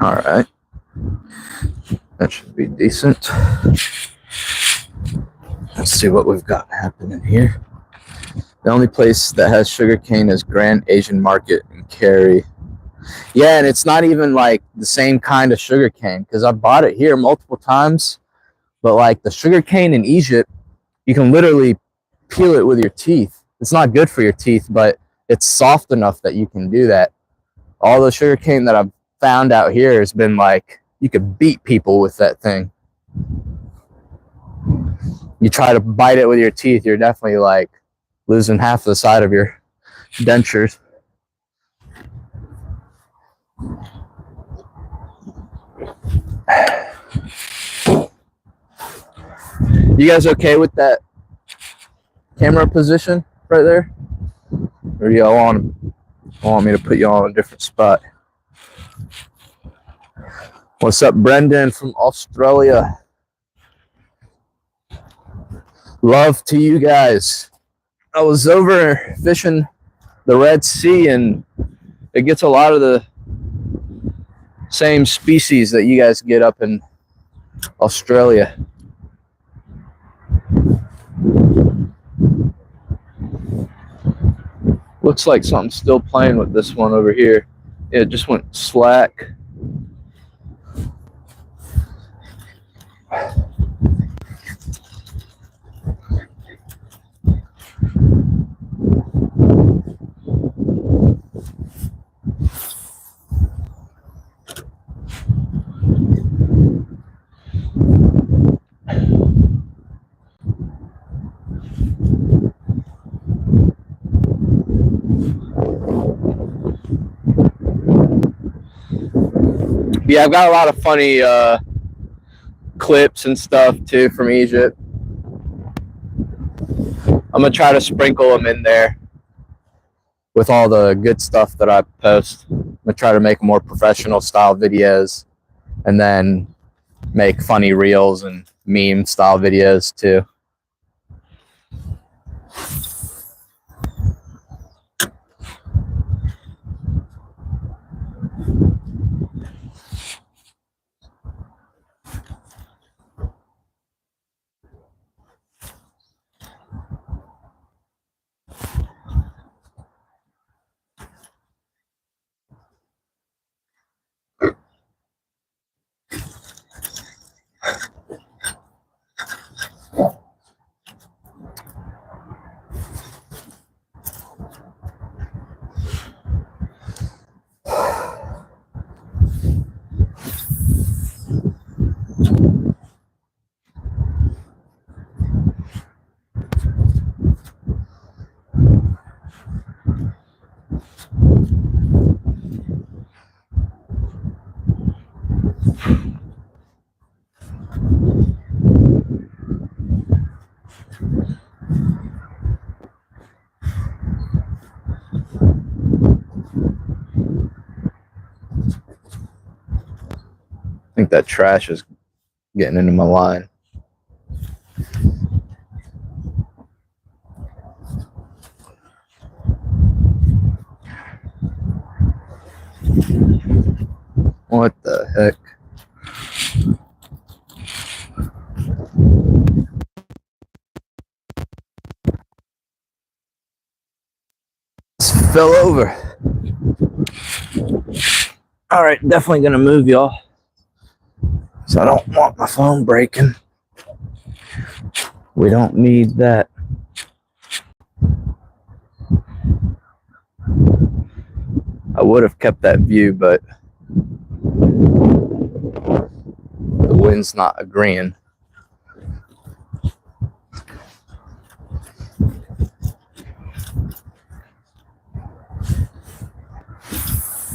All right. That should be decent. Let's see what we've got happening here. The only place that has sugarcane is Grand Asian Market in Cary. Yeah, and it's not even like the same kind of sugarcane, because I bought it here multiple times. But like the sugarcane in Egypt, you can literally peel it with your teeth. It's not good for your teeth, but it's soft enough that you can do that. All the sugarcane that I've found out here has been like, you could beat people with that thing. You try to bite it with your teeth, you're definitely like losing half the side of your dentures. You guys okay with that camera position right there? Or do y'all want me to put y'all on a different spot? What's up, Brendan from Australia? Love to you guys. I was over fishing the Red Sea, and it gets a lot of the same species that you guys get up in Australia. Looks like something's still playing with this one over here. It just went slack. Yeah, I've got a lot of funny clips and stuff too from Egypt. I'm gonna try to sprinkle them in there with all the good stuff that I post. I'm gonna try to make more professional style videos, and then make funny reels and meme style videos too. I think that trash is getting into my line. What the heck? Just fell over. All right, definitely gonna move y'all, so I don't want my phone breaking. We don't need that. I would have kept that view, but the wind's not agreeing.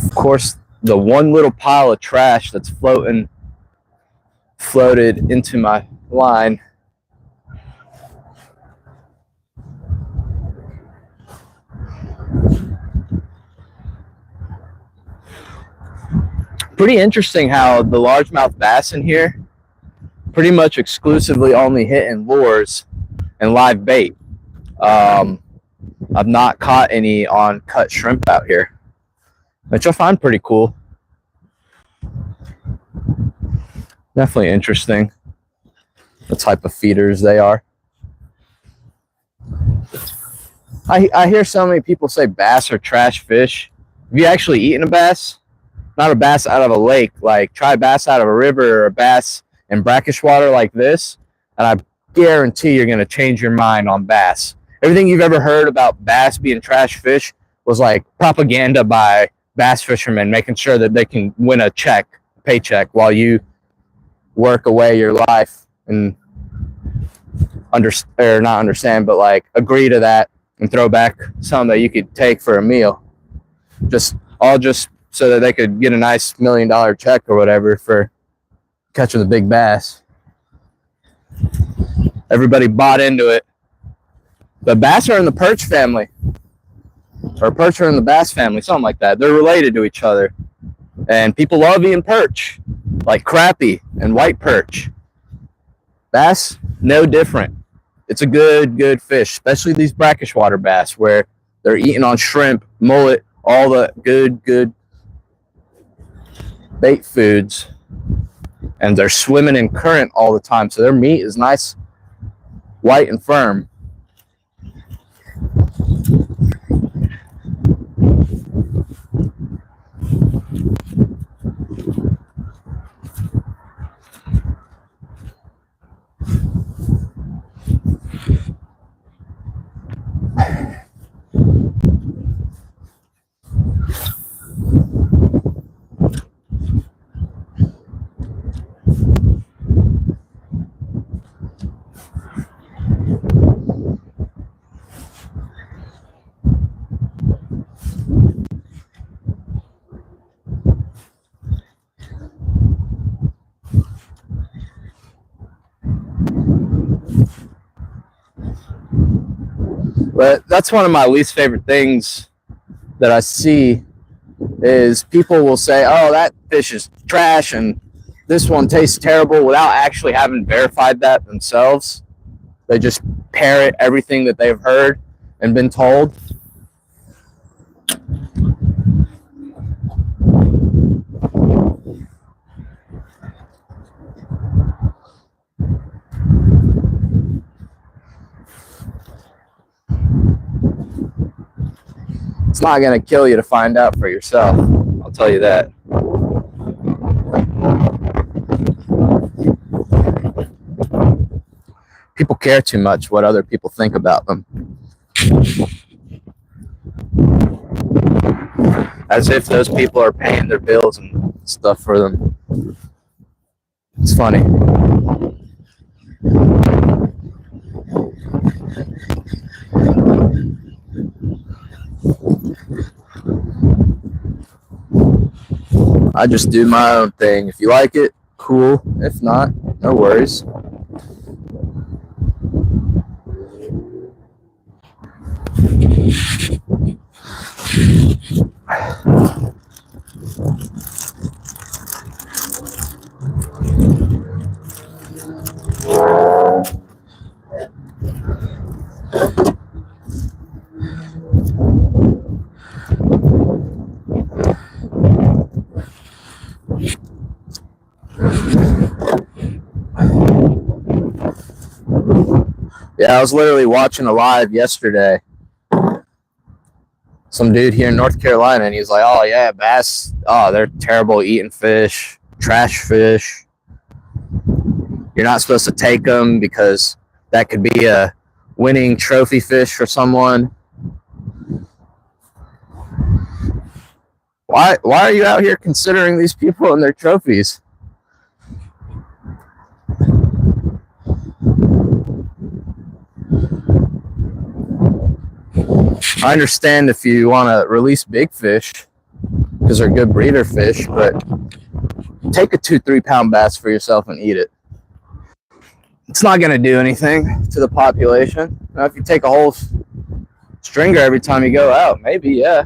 Of course, the one little pile of trash that's floated into my line. Pretty interesting how the largemouth bass in here pretty much exclusively only hit in lures and live bait. I've not caught any on cut shrimp out here, which I find pretty cool. Definitely interesting, the type of feeders they are. I hear so many people say bass are trash fish. Have you actually eaten a bass? Not a bass out of a lake. Like, try bass out of a river or a bass in brackish water like this, and I guarantee you're going to change your mind on bass. Everything you've ever heard about bass being trash fish was like propaganda by bass fishermen, making sure that they can win a paycheck, while you work away your life and not understand, but like agree to that and throw back some that you could take for a meal. Just so that they could get a nice $1 million check or whatever for catching the big bass. Everybody bought into it. But bass are in the perch family, or perch are in the bass family, something like that. They're related to each other. And people love eating perch, like crappie and white perch. Bass, no different. It's a good fish, especially these brackish water bass, where they're eating on shrimp, mullet, all the good bait foods, and they're swimming in current all the time, so their meat is nice, white and firm. But that's one of my least favorite things that I see, is people will say, oh, that fish is trash and this one tastes terrible, without actually having verified that themselves. They just parrot everything that they've heard and been told. It's not going to kill you to find out for yourself. I'll tell you that. People care too much what other people think about them. As if those people are paying their bills and stuff for them. It's funny. I just do my own thing. If you like it, cool. If not, no worries. Yeah, I was literally watching a live yesterday. Some dude here in North Carolina, and he was like, oh yeah, bass, oh, they're terrible eating fish, trash fish. You're not supposed to take them because that could be a winning trophy fish for someone. Why are you out here considering these people and their trophies? I understand if you want to release big fish because they're good breeder fish, but take a 2-3 pound bass for yourself and eat it. It's not going to do anything to the population. Now, if you take a whole stringer every time you go out, maybe, yeah.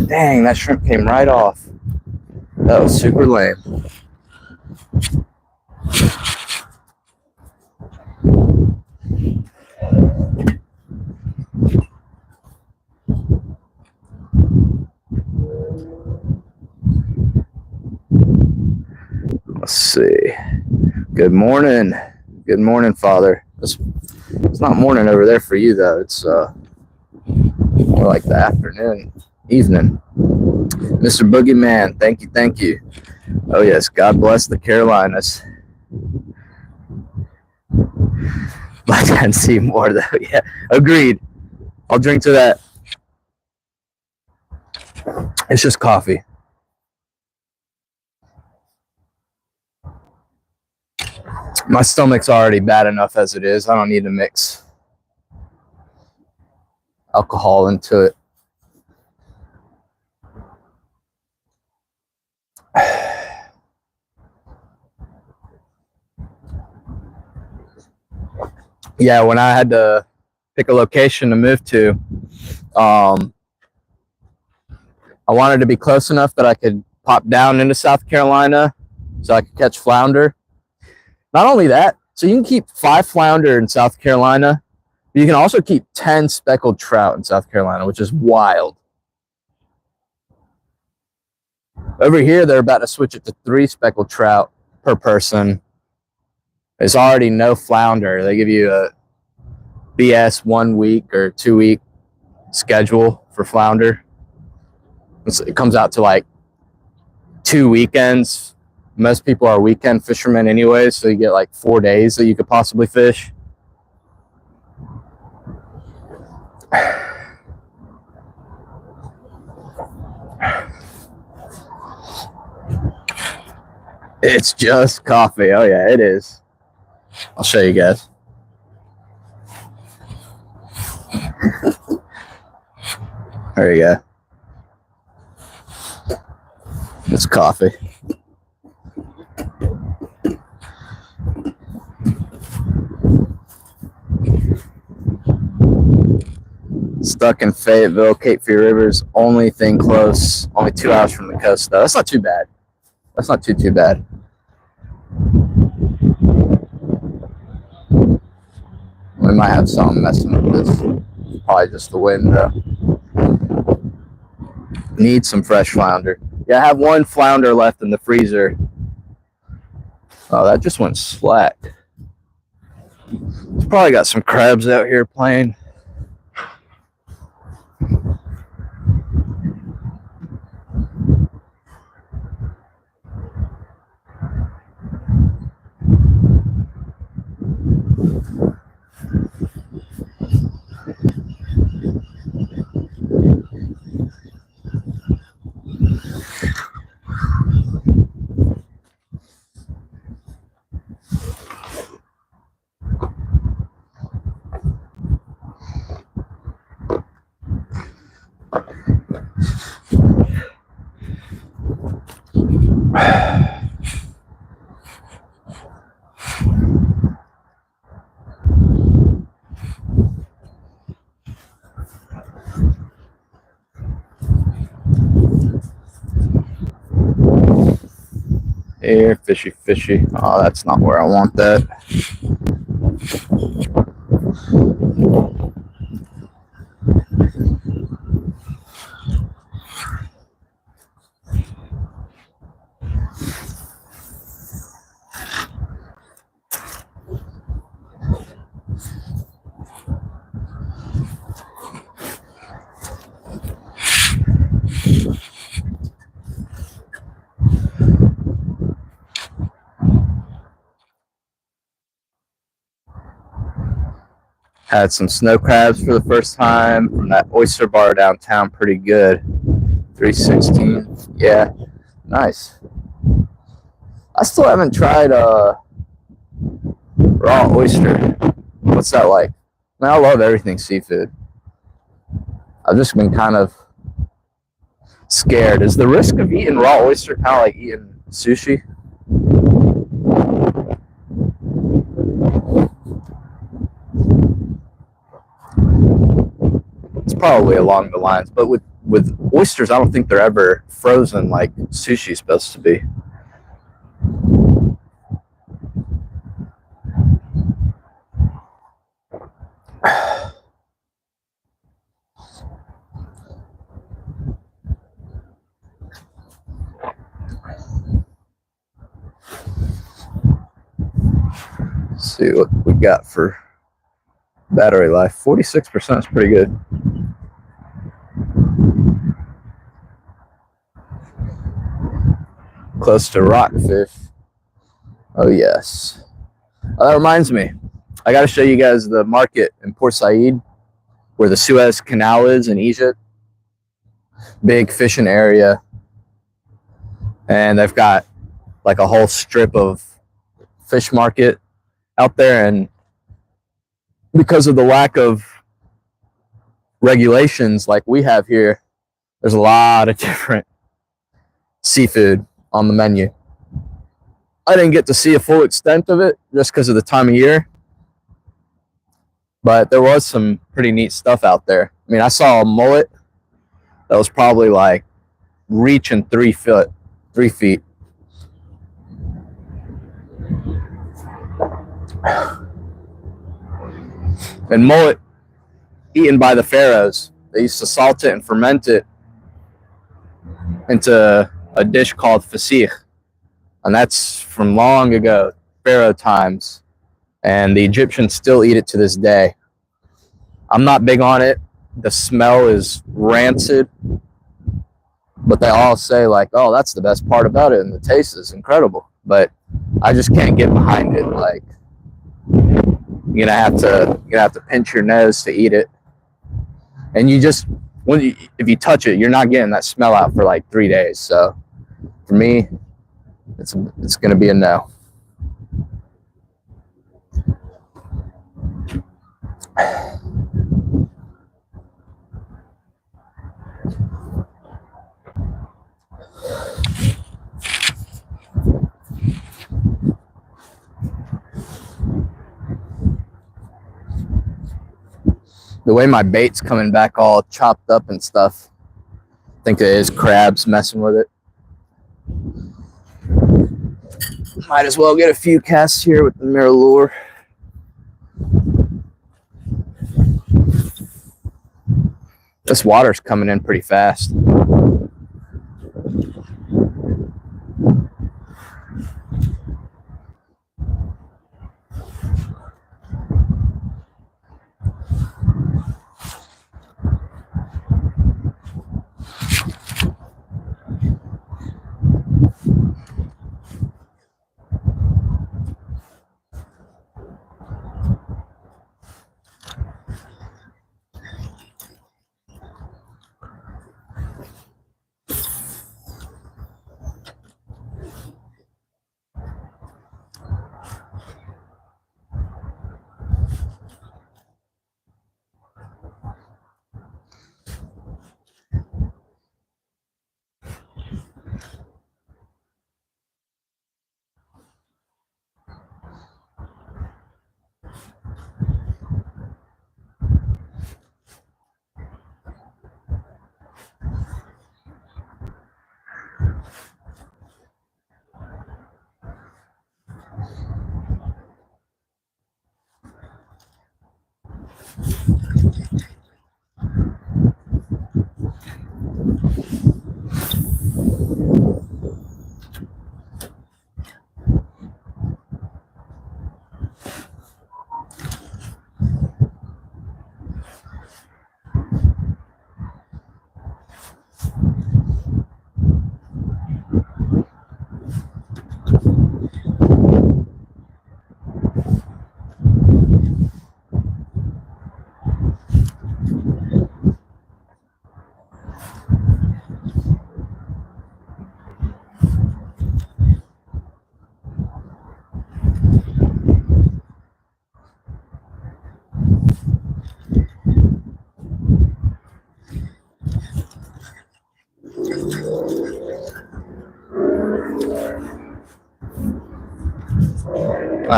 Dang, that shrimp came right off. That was super lame. see. Good morning. Good morning, Father. It's not morning over there for you, though. It's more like the afternoon, evening. Mr. Boogeyman, thank you, thank you. Oh, yes, God bless the Carolinas. Black and see more, though. Yeah, agreed. I'll drink to that. It's just coffee. My stomach's already bad enough as it is. I don't need to mix alcohol into it. Yeah, when I had to pick a location to move to, I wanted to be close enough that I could pop down into South Carolina so I could catch flounder. Not only that, so you can keep 5 flounder in South Carolina, but you can also keep 10 speckled trout in South Carolina, which is wild. Over here, they're about to switch it to 3 speckled trout per person. There's already no flounder. They give you a BS 1 week or 2 week schedule for flounder. It comes out to like 2 weekends. Most people are weekend fishermen anyway, so you get like 4 days that you could possibly fish. It's just coffee. Oh yeah, it is. I'll show you guys. There you go. It's coffee. Stuck in Fayetteville, Cape Fear River's only thing close. Only 2 hours from the coast, though. That's not too bad. That's not too bad. We might have something messing with this. Probably just the wind, though. Need some fresh flounder. Yeah, I have 1 flounder left in the freezer. Oh, that just went slack. It's probably got some crabs out here playing. Here, fishy, fishy. Oh, that's not where I want that. Had some snow crabs for the first time from that oyster bar downtown. Pretty good. 316. Yeah, nice. I still haven't tried raw oyster. What's that like? Man, I love everything seafood. I've just been kind of scared. Is the risk of eating raw oyster kind of like eating sushi? It's probably along the lines, but with oysters, I don't think they're ever frozen like sushi's supposed to be. see what we got for battery life. 46% is pretty good. Close to rockfish. Oh yes. That reminds me, I got to show you guys the market in Port Said where the Suez Canal is in Egypt. Big fishing area, and they've got like a whole strip of fish market out there, and because of the lack of regulations like we have here, there's a lot of different seafood on the menu. I didn't get to see a full extent of it just because of the time of year, but there was some pretty neat stuff out there. I mean, I saw a mullet that was probably like reaching 3 feet. And mullet eaten by the pharaohs. They used to salt it and ferment it into a dish called fasih. And that's from long ago, pharaoh times. And the Egyptians still eat it to this day. I'm not big on it. The smell is rancid. But they all say like, oh, that's the best part about it. And the taste is incredible. But I just can't get behind it. Like, you're gonna have to pinch your nose to eat it. And if you touch it, you're not getting that smell out for like 3 days. So for me, it's gonna be a no. The way my bait's coming back all chopped up and stuff, I think it is crabs messing with it. Might as well get a few casts here with the mirror lure. This water's coming in pretty fast.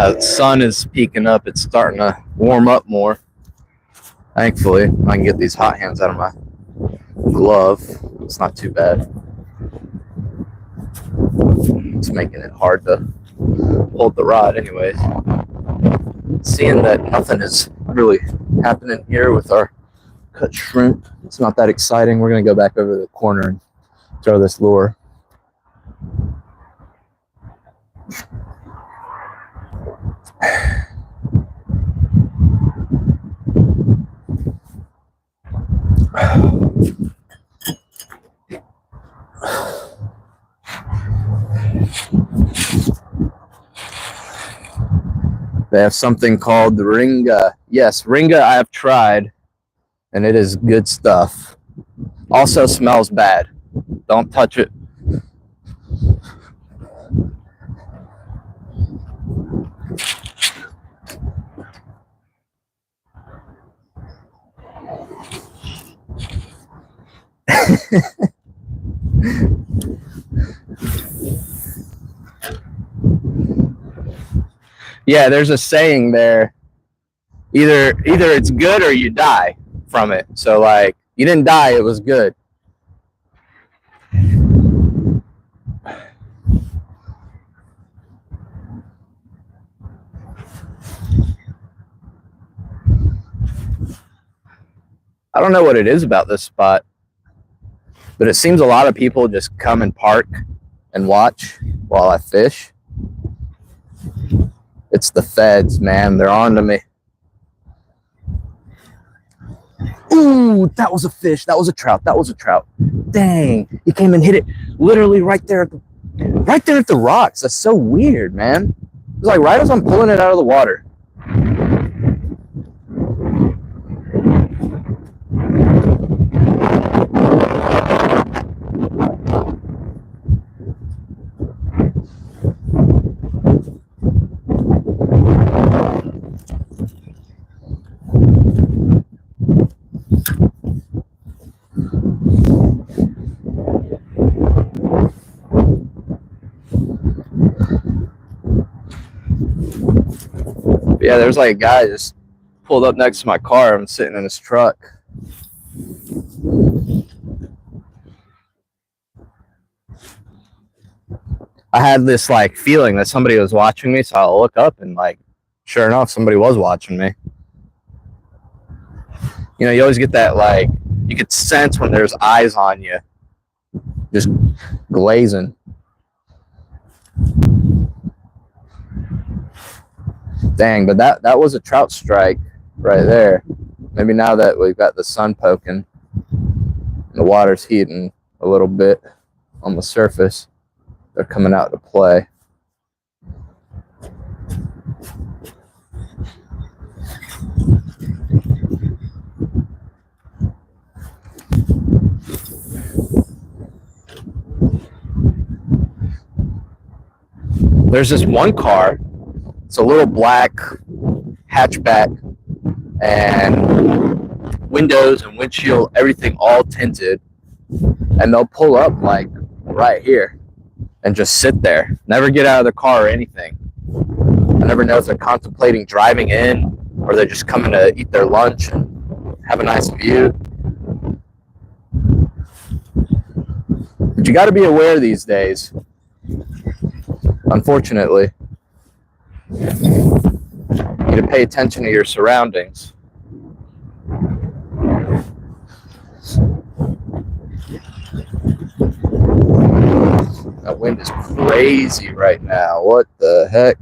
The sun is peeking up. It's starting to warm up more. Thankfully, I can get these hot hands out of my glove. It's not too bad. It's making it hard to hold the rod anyways. Seeing that nothing is really happening here with our cut shrimp, it's not that exciting. We're going to go back over to the corner and throw this lure. They have something called the Ringa. Yes, Ringa I have tried, and it is good stuff. Also smells bad. Don't touch it. Yeah, there's a saying there. Either it's good or you die from it. So like, you didn't die, it was good. I don't know what it is about this spot, but it seems a lot of people just come and park and watch while I fish. It's the feds, man. They're on to me. Ooh, that was a fish. That was a trout. That was a trout. Dang, he came and hit it literally right there at the rocks. That's so weird, man. It was like right as I'm pulling it out of the water. Yeah, there's like a guy just pulled up next to my car. I'm sitting in his truck. I had this like feeling that somebody was watching me, so I'll look up and like, sure enough, somebody was watching me. You know, you always get that like, you could sense when there's eyes on you, just glazing. Dang, but that was a trout strike right there. Maybe now that we've got the sun poking, the water's heating a little bit on the surface, they're coming out to play. There's this one car. It's a little black hatchback, and windows and windshield, everything all tinted. And they'll pull up like right here and just sit there, never get out of the car or anything. I never know if they're contemplating driving in or they're just coming to eat their lunch and have a nice view. But you got to be aware these days, unfortunately. You need to pay attention to your surroundings. That wind is crazy right now. What the heck?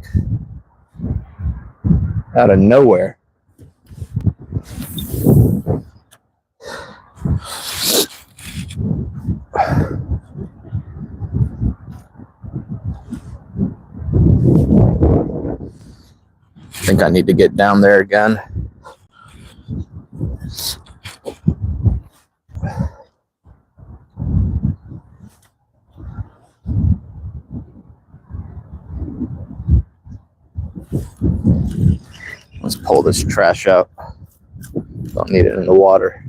Out of nowhere. I think I need to get down there again. Let's pull this trash out. Don't need it in the water.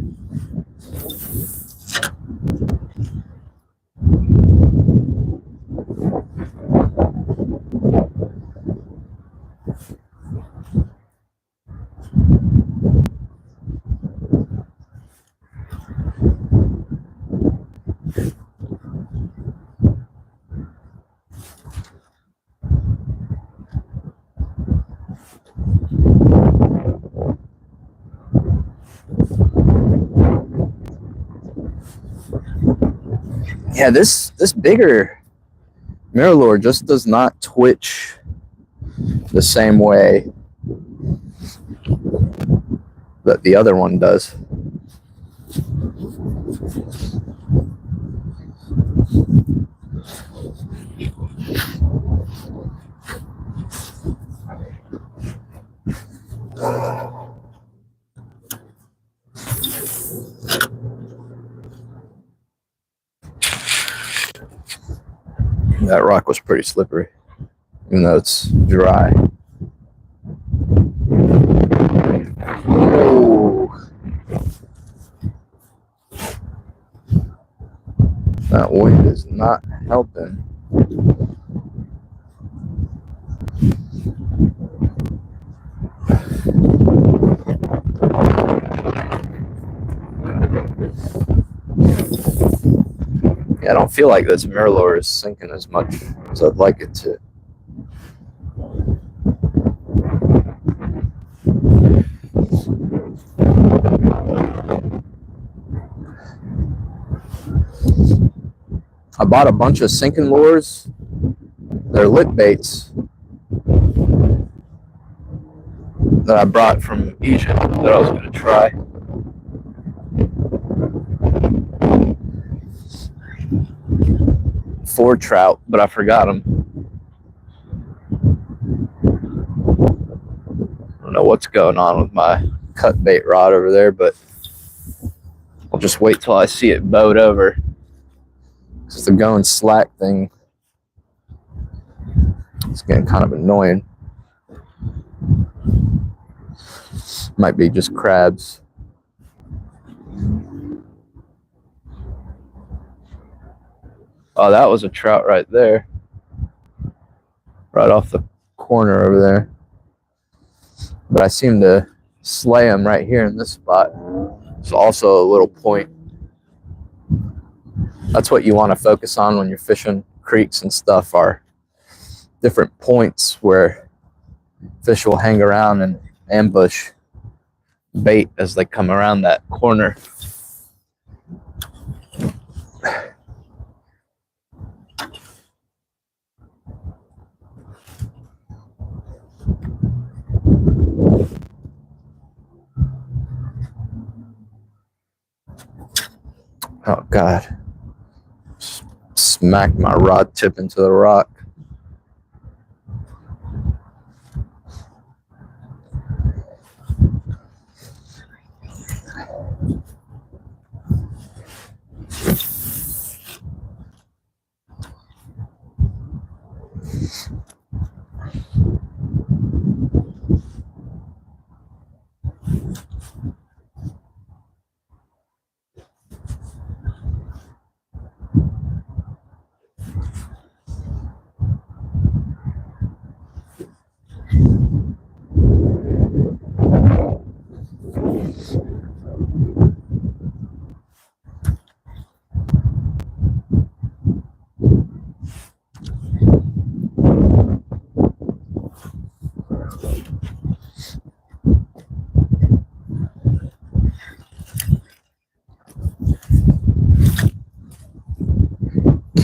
Yeah, this bigger mirrorlure just does not twitch the same way that the other one does. That rock was pretty slippery, even though it's dry. Oh, that wind is not helping. Yeah, I don't feel like this mirror is sinking as much as I'd like it to. I bought a bunch of sinking lures. They're lip baits that I brought from Egypt that I was going to try. For trout, but I forgot them. I don't know what's going on with my cut bait rod over there, but I'll just wait till I see it bowed over. Because the going slack thing, it's getting kind of annoying. Might be just crabs. Oh, that was a trout right there. Right off the corner over there. But I seem to slay him right here in this spot. It's also a little point. That's what you want to focus on when you're fishing creeks and stuff, are different points where fish will hang around and ambush bait as they come around that corner. Oh God. Smacked my rod tip into the rock.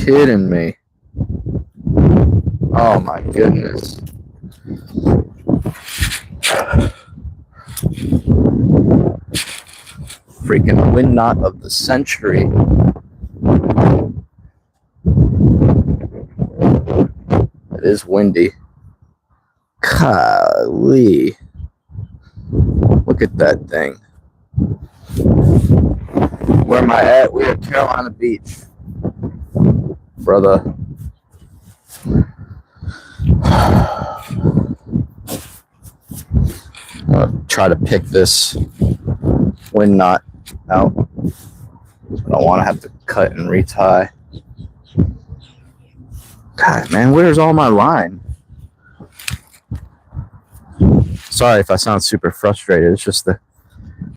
Kidding me. Oh my goodness. Freaking wind knot of the century. It is windy. Golly. Look at that thing. Where am I at? We're at Carolina Beach. Brother. I'm gonna try to pick this wind knot out. I don't want to have to cut and retie. God, man, where's all my line? Sorry if I sound super frustrated. It's just the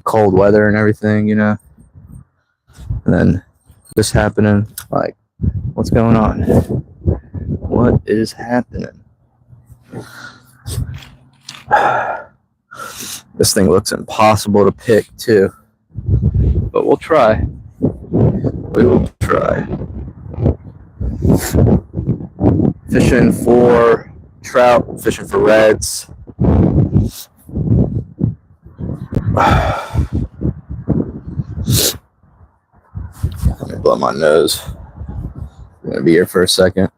cold weather and everything, you know. And then this happening, like, what's going on? What is happening? This thing looks impossible to pick too, but we'll try. We will try. Fishing for trout, fishing for reds. Let me blow my nose. I'm gonna be here for a second.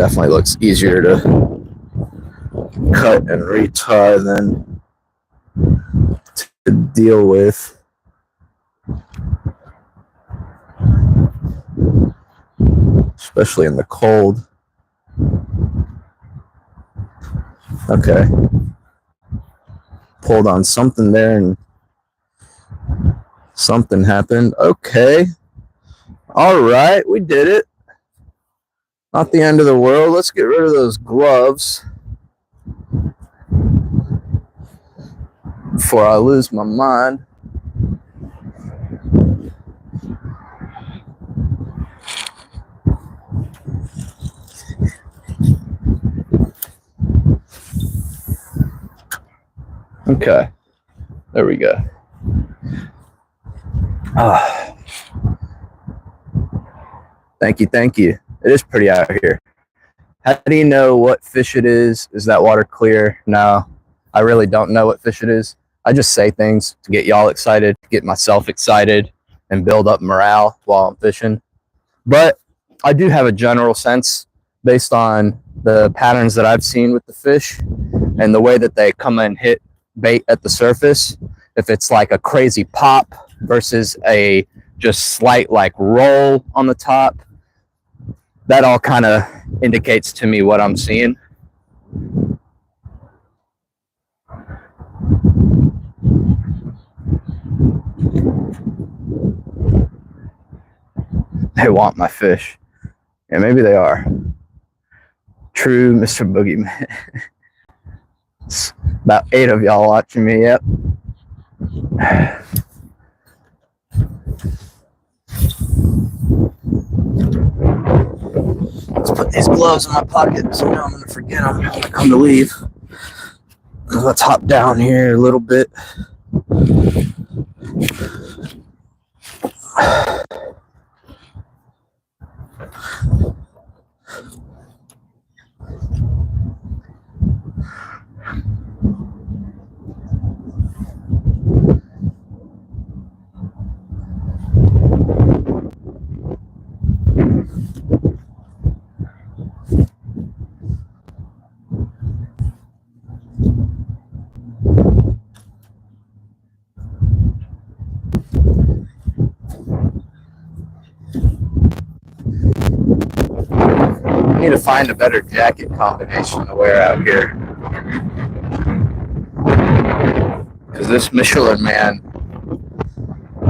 Definitely looks easier to cut and retie than to deal with. Especially in the cold. Okay. Pulled on something there and something happened. Okay. All right, we did it. Not the end of the world. Let's get rid of those gloves before I lose my mind. Okay, there we go. Thank you, thank you. It is pretty out here. How do you know what fish it is? Is that water clear? No, I really don't know what fish it is. I just say things to get y'all excited, get myself excited, and build up morale while I'm fishing. But I do have a general sense based on the patterns that I've seen with the fish and the way that they come and hit bait at the surface. If it's like a crazy pop versus a just slight like roll on the top, that all kind of indicates to me what I'm seeing. They want my fish. Yeah, maybe they are. True, Mr. Boogeyman. It's about 8 of y'all watching me, yep. Let's put these gloves in my pocket so now I'm going to forget them when I come to leave. Let's hop down here a little bit. I need to find a better jacket combination to wear out here. Because this Michelin Man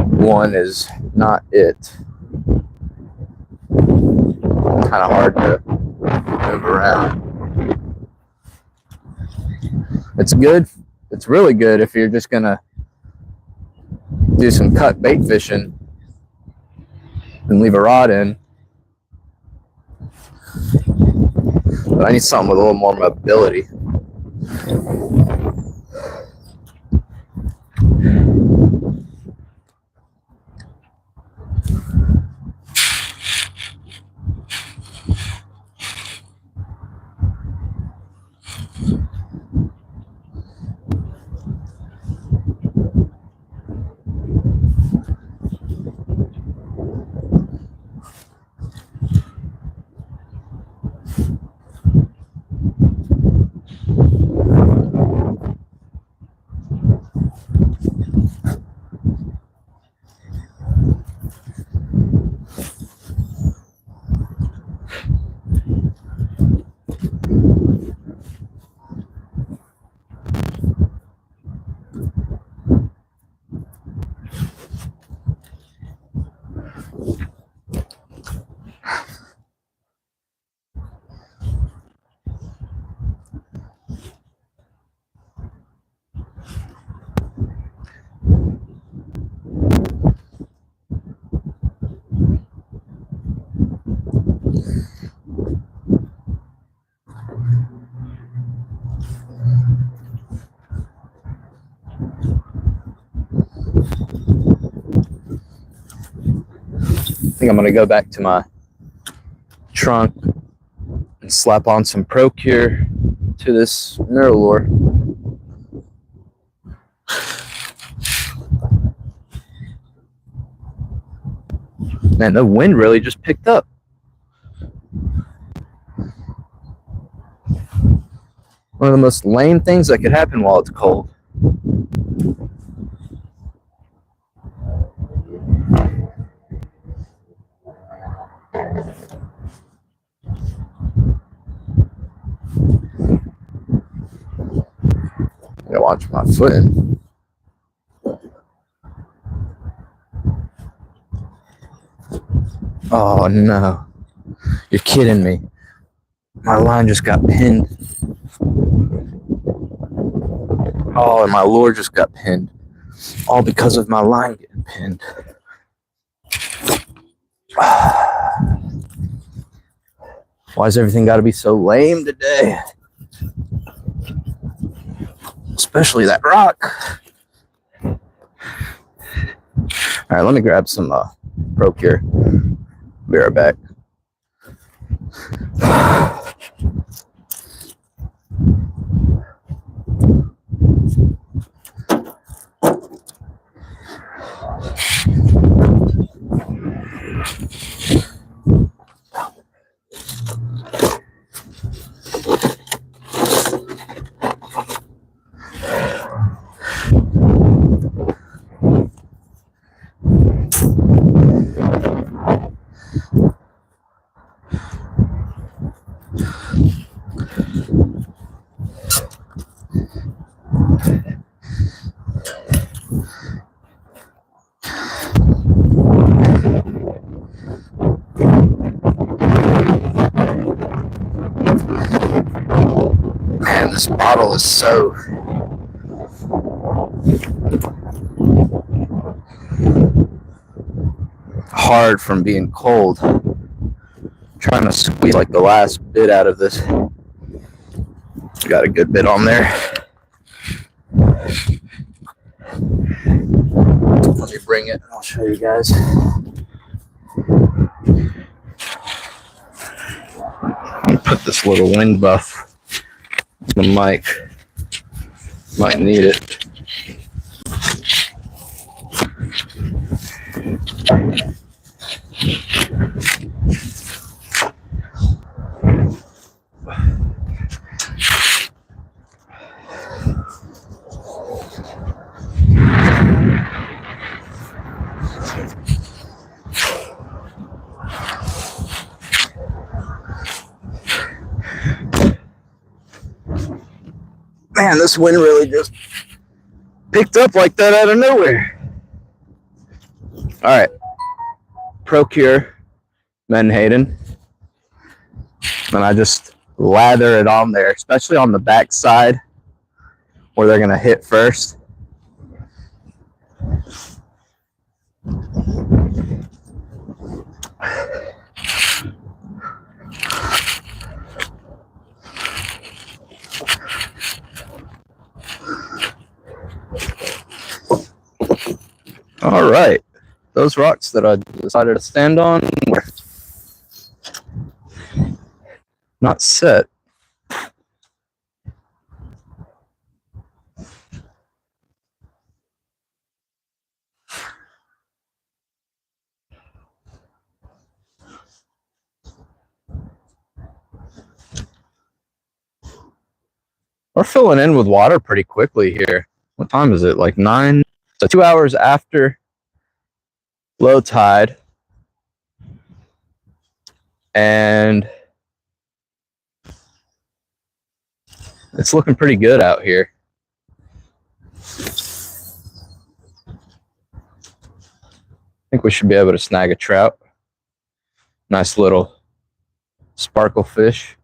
one is not it. Kind of hard to move around. It's good. It's really good if you're just going to do some cut bait fishing and leave a rod in. But I need something with a little more mobility. I think I'm going to go back to my trunk and slap on some Procure to this Mirror. Man, the wind really just picked up. One of the most lame things that could happen while it's cold. I gotta watch my foot. Oh no. You're kidding me. My line just got pinned. Oh, and my lure just got pinned. All because of my line getting pinned. Why's everything got to be so lame today? Especially that rock. All right, let me grab some Procure. Be right back. Man, this bottle is so hard from being cold. I'm trying to squeeze like the last bit out of this. Got a good bit on there. Let me bring it and I'll show you guys. Put this little wind buff on the mic. Might need it. Man, this wind really just picked up like that out of nowhere. All right, Procure Menhaden, and I just lather it on there, especially on the back side where they're gonna hit first. All right, those rocks that I decided to stand on were not set. We're filling in with water pretty quickly here. What time is it? Like 9? So 2 hours after low tide. And it's looking pretty good out here. I think we should be able to snag a trout. Nice little sparkle fish.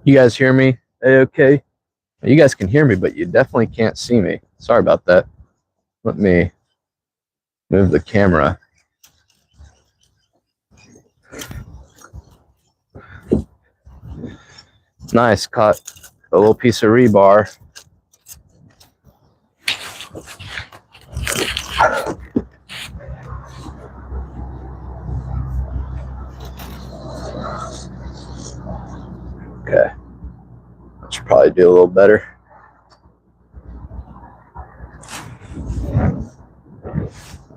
You guys hear me? Okay. You guys can hear me, but you definitely can't see me. Sorry about that. Let me move the camera. Nice, caught a little piece of rebar. Okay, I should probably do a little better.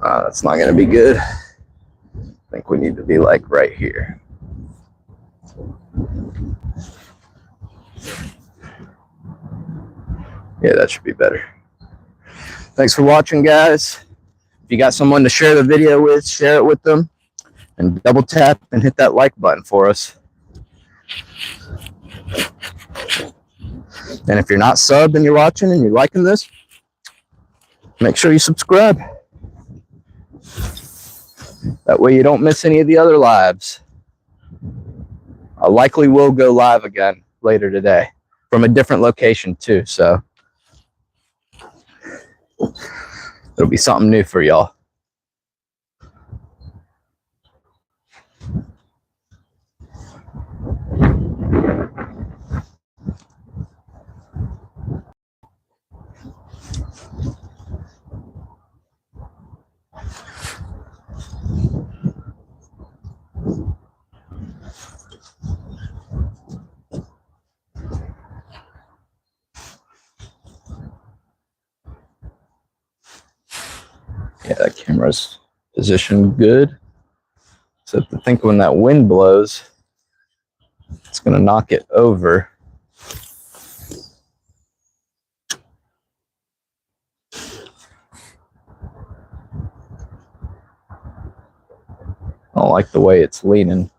That's not going to be good. I think we need to be like right here. Yeah, that should be better. Thanks for watching, guys. If you got someone to share the video with, share it with them. And double tap and hit that like button for us. And if you're not subbed and you're watching and you're liking this, make sure you subscribe. That way you don't miss any of the other lives. I likely will go live again later today from a different location too, so it'll be something new for y'all. Yeah, that camera's positioned good. Except I think when that wind blows, it's going to knock it over. I don't like the way it's leaning.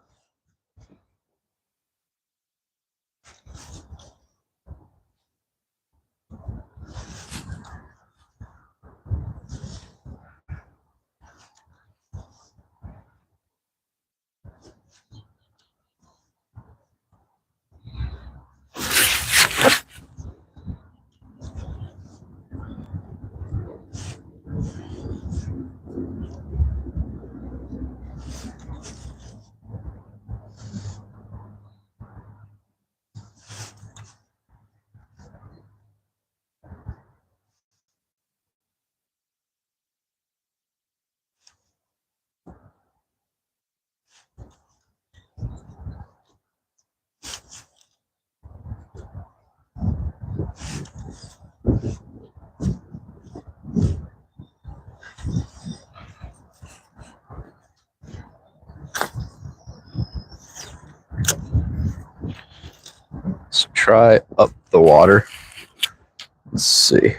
Let's try up the water. Let's see.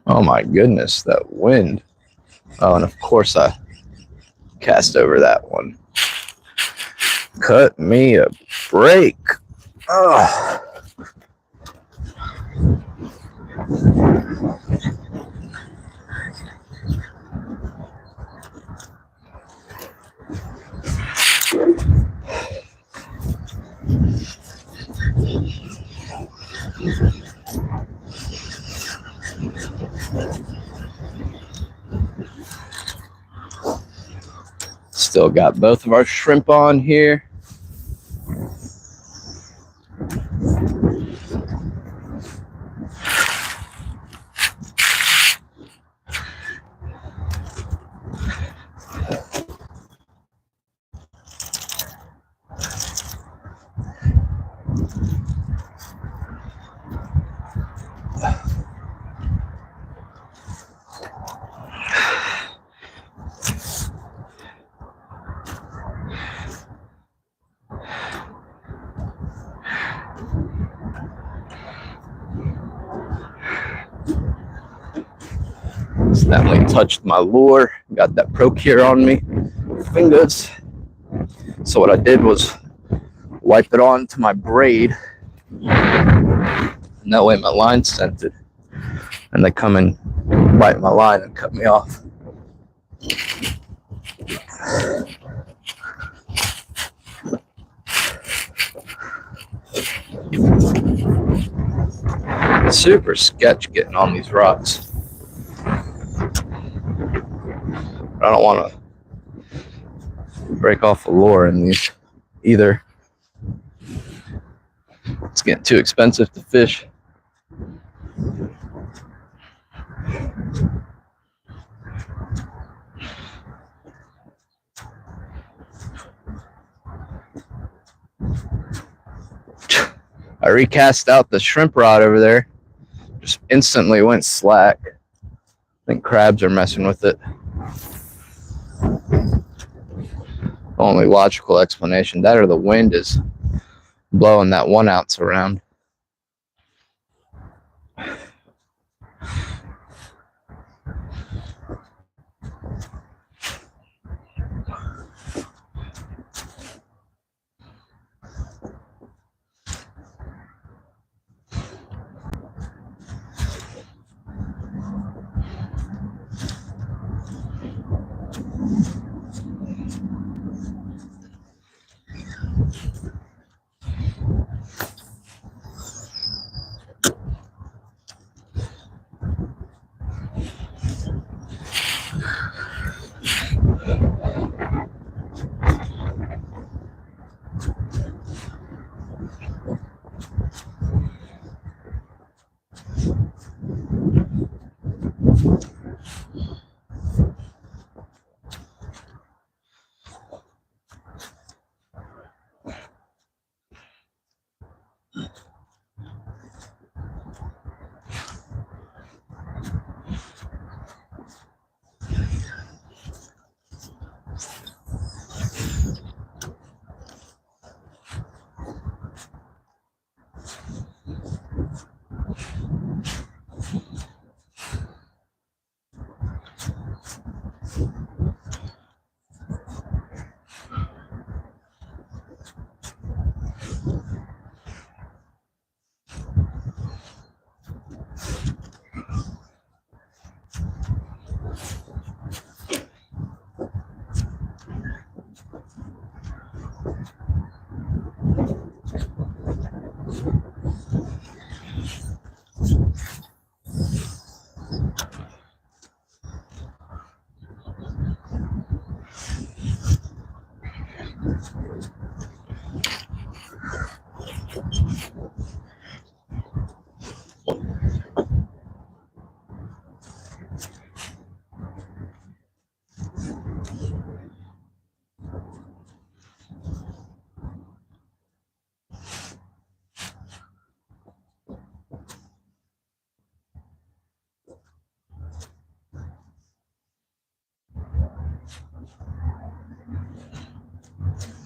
Oh my goodness, that wind. Oh, and of course I cast over that one. Cut me a break. Oh. Still got both of our shrimp on here. accidentally touched my lure, got that Procure on me, fingers. So what I did was wipe it onto my braid, and that way my line's scented, and they come and bite my line and cut me off. Super sketch getting on these rocks. I don't want to break off a lure in these either. It's getting too expensive to fish. I recast out the shrimp rod over there. Just instantly went slack. I think crabs are messing with it. Only logical explanation. That or the wind is blowing that 1 ounce around.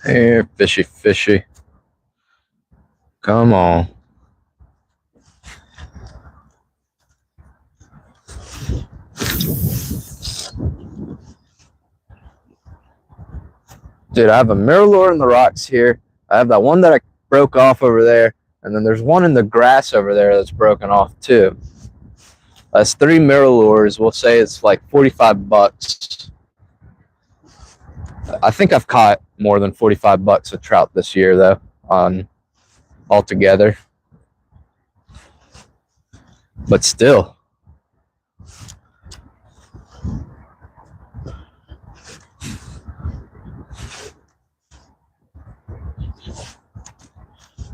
Here, fishy, fishy. Come on. Dude, I have a mirror lure in the rocks here. I have that one that I broke off over there. And then there's one in the grass over there that's broken off too. That's 3 mirror lures. We'll say it's like 45 bucks. I think I've caught more than 45 bucks of trout this year though, on altogether. But still.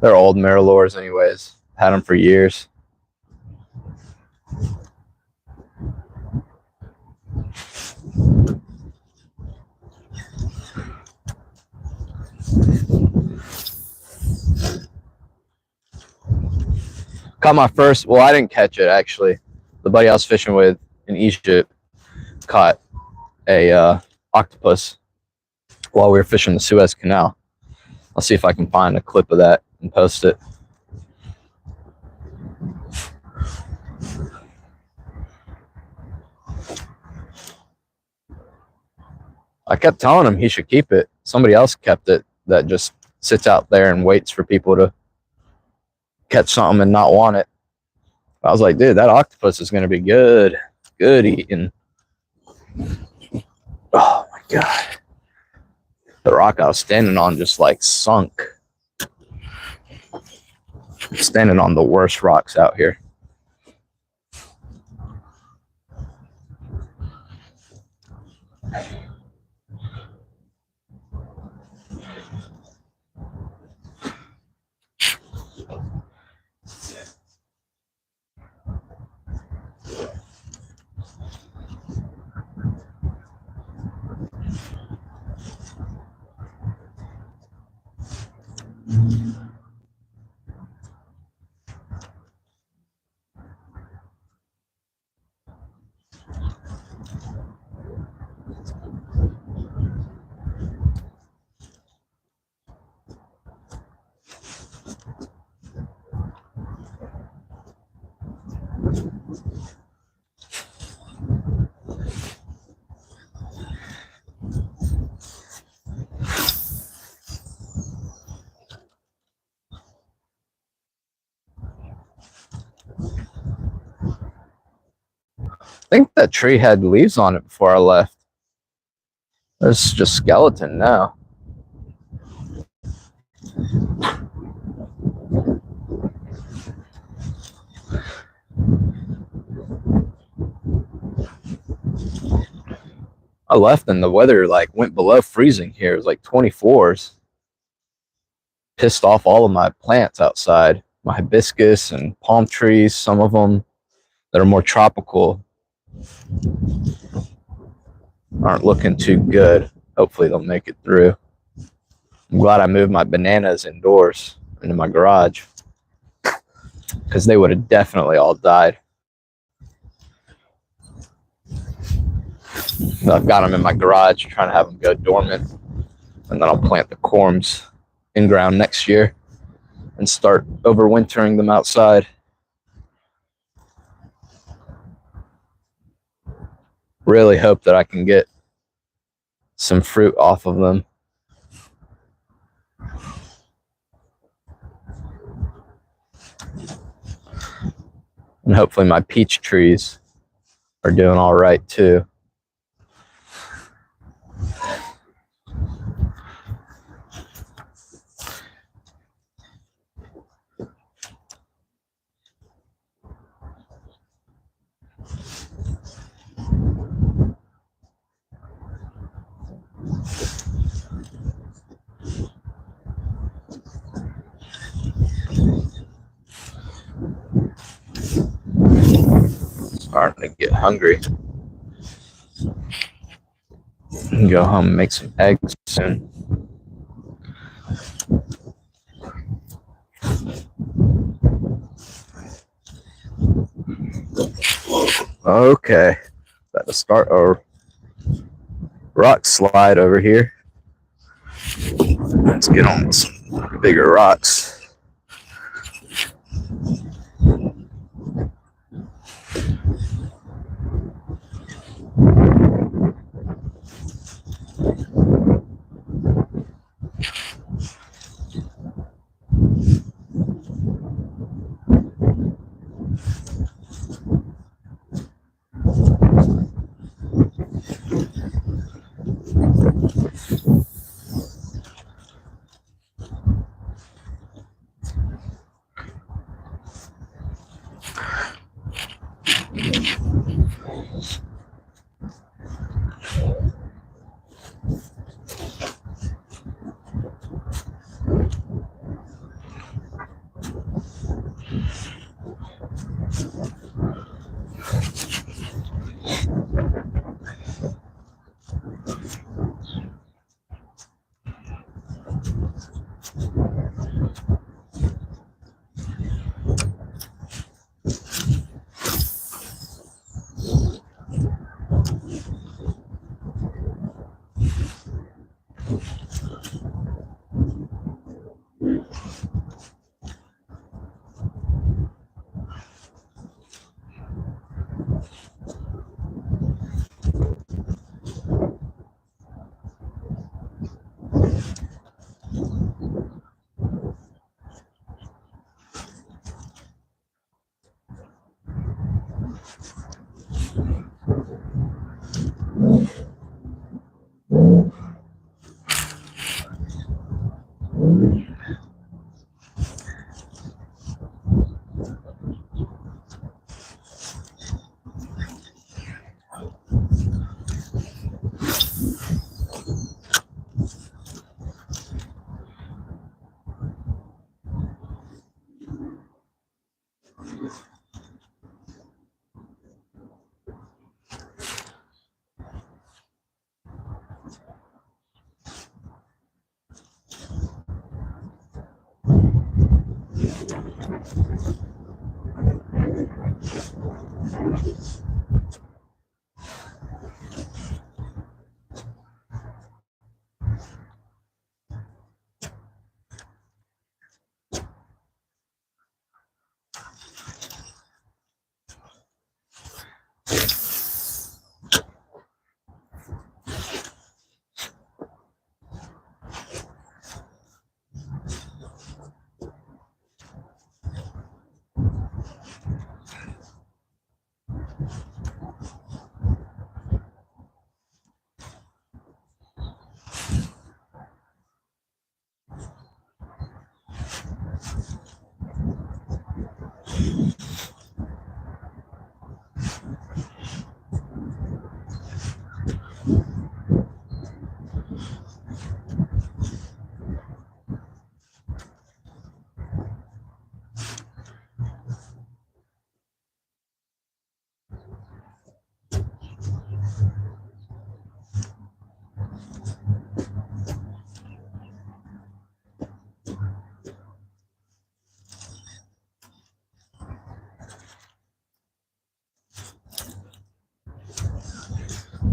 They're old mirror lures anyways. Had them for years. Caught my first, well, I didn't catch it actually. The buddy I was fishing with in Egypt caught a octopus while we were fishing the Suez Canal. I'll see if I can find a clip of that and post it. I kept telling him he should keep it. Somebody else kept it that just sits out there and waits for people to catch something and not want it. I was like, dude, that octopus is going to be good eating. Oh my God. The rock I was standing on just like sunk. I'm standing on the worst rocks out here. I think that tree had leaves on it before I left. There's just skeleton now. I left and the weather like went below freezing here. It was like 24s. Pissed off all of my plants outside. My hibiscus and palm trees, some of them that are more tropical, aren't looking too good. Hopefully they'll make it through. I'm glad I moved my bananas indoors into my garage because they would have definitely all died. I've got them in my garage, trying to have them go dormant, and then I'll plant the corms in ground next year and start overwintering them outside. Really hope that I can get some fruit off of them. And hopefully my peach trees are doing all right too. Starting to get hungry. Go home and make some eggs soon. Okay, about to start a rock slide over here. Let's get on some bigger rocks.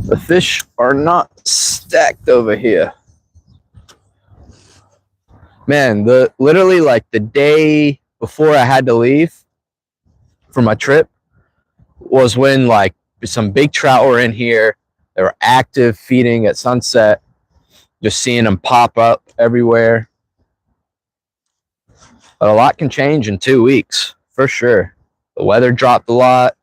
The fish are not stacked over here. Man, literally like the day before I had to leave for my trip was when like some big trout were in here. They were active feeding at sunset. Just seeing them pop up everywhere. But a lot can change in 2 weeks, for sure. The weather dropped a lot.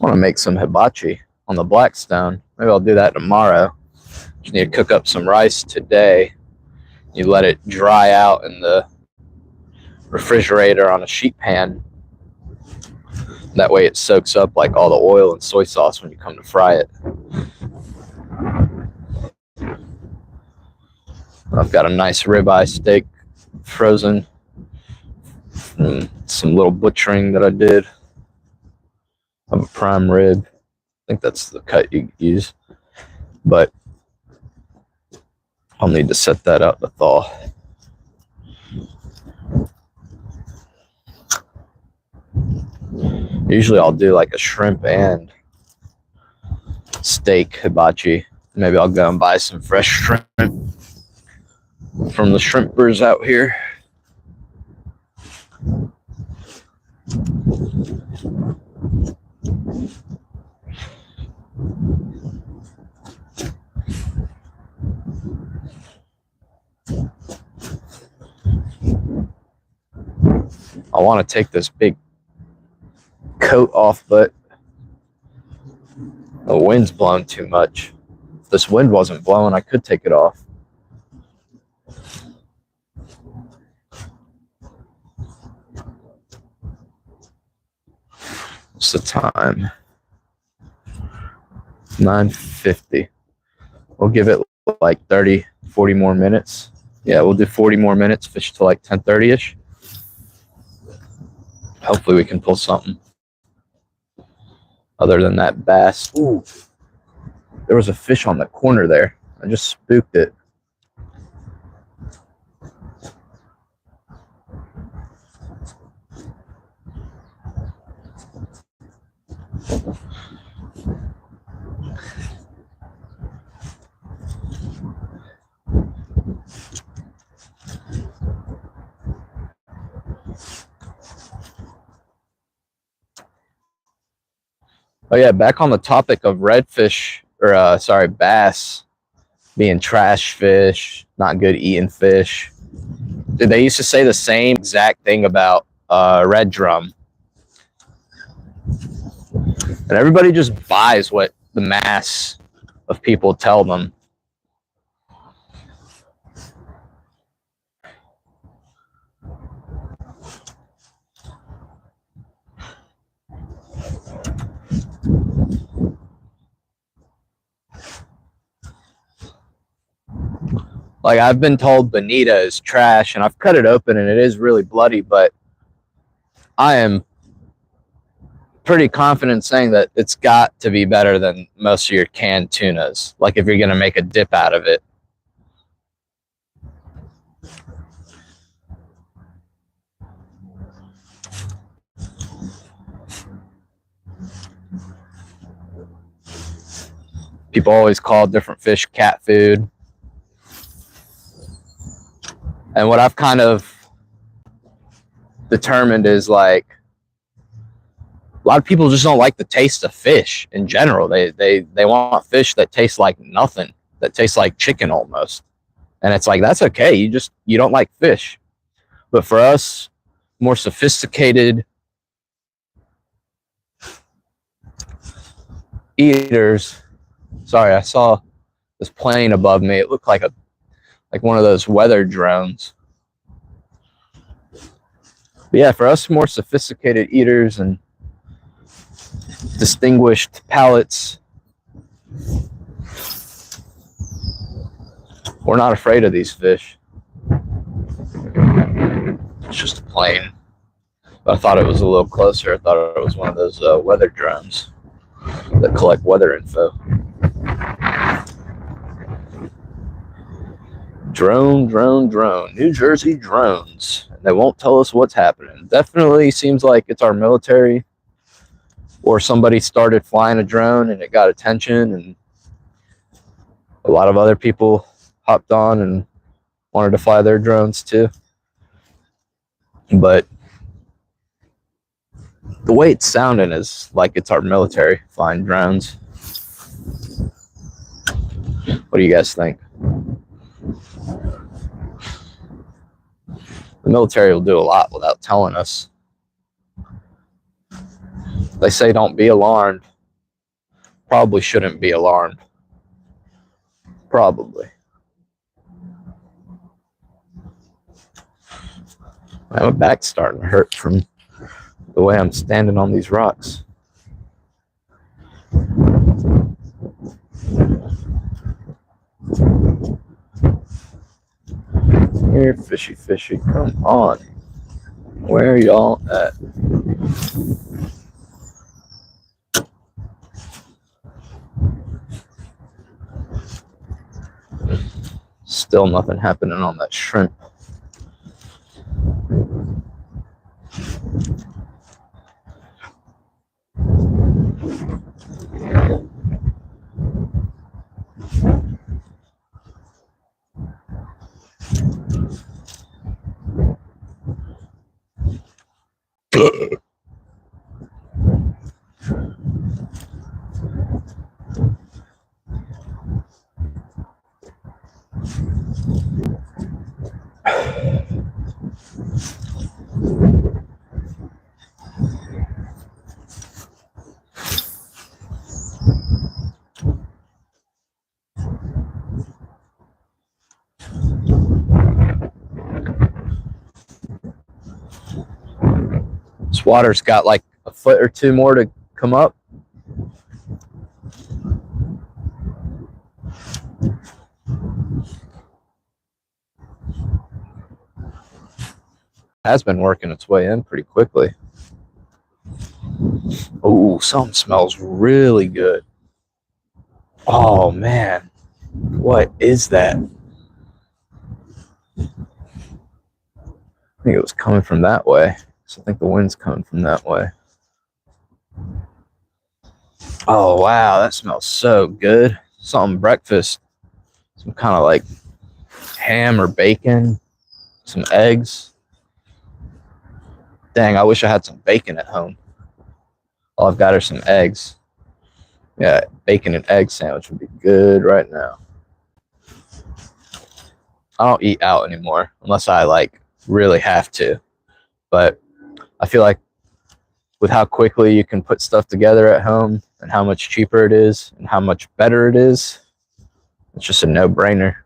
I want to make some hibachi on the Blackstone. Maybe I'll do that tomorrow. Just need to cook up some rice today. You let it dry out in the refrigerator on a sheet pan. That way it soaks up like all the oil and soy sauce when you come to fry it. I've got a nice ribeye steak frozen. And some little butchering that I did of a prime rib. I think that's the cut you use. But I'll need to set that out to thaw. Usually I'll do like a shrimp and steak hibachi. Maybe I'll go and buy some fresh shrimp from the shrimpers out here. I want to take this big coat off, but the wind's blowing too much. If this wind wasn't blowing, I could take it off. What's the time? 9:50. We'll give it like 30, 40 more minutes. Yeah, we'll do 40 more minutes, fish till like 10:30-ish. Hopefully we can pull something other than that bass. Ooh, there was a fish on the corner there. I just spooked it. Oh yeah, back on the topic of redfish, or bass being trash fish, not good eating fish. Dude, they used to say the same exact thing about red drum. And everybody just buys what the mass of people tell them. Like, I've been told bonita is trash, and I've cut it open and it is really bloody, but I am pretty confident saying that it's got to be better than most of your canned tunas. Like, if you're going to make a dip out of it. People always call different fish cat food. And what I've kind of determined is, like, a lot of people just don't like the taste of fish in general. They want fish that tastes like nothing, that tastes like chicken almost. And it's like, that's okay. You don't like fish. But for us, more sophisticated eaters, sorry, I saw this plane above me. It looked like one of those weather drones. But yeah, for us more sophisticated eaters and distinguished palates, we're not afraid of these fish. It's just a plane. But I thought it was a little closer. I thought it was one of those weather drones that collect weather info. Drone. New Jersey drones. They won't tell us what's happening. Definitely seems like it's our military, or somebody started flying a drone and it got attention, and a lot of other people hopped on and wanted to fly their drones too. But the way it's sounding is like it's our military flying drones. What do you guys think? The military will do a lot without telling us. They say don't be alarmed. Probably shouldn't be alarmed. Probably. My back's starting to hurt from the way I'm standing on these rocks. Here, fishy, come on. Where are y'all at? Still nothing happening on that shrimp. This water's got like a foot or two more to come up. Has been working its way in pretty quickly. Oh, something smells really good. Oh man, what is that? I think it was coming from that way. So I think the wind's coming from that way. Oh wow, that smells so good. Something breakfast. Some kind of like ham or bacon. Some eggs. Dang, I wish I had some bacon at home. All I've got are some eggs. Yeah, bacon and egg sandwich would be good right now. I don't eat out anymore unless I like really have to. But I feel like with how quickly you can put stuff together at home, and how much cheaper it is and how much better it is, it's just a no-brainer.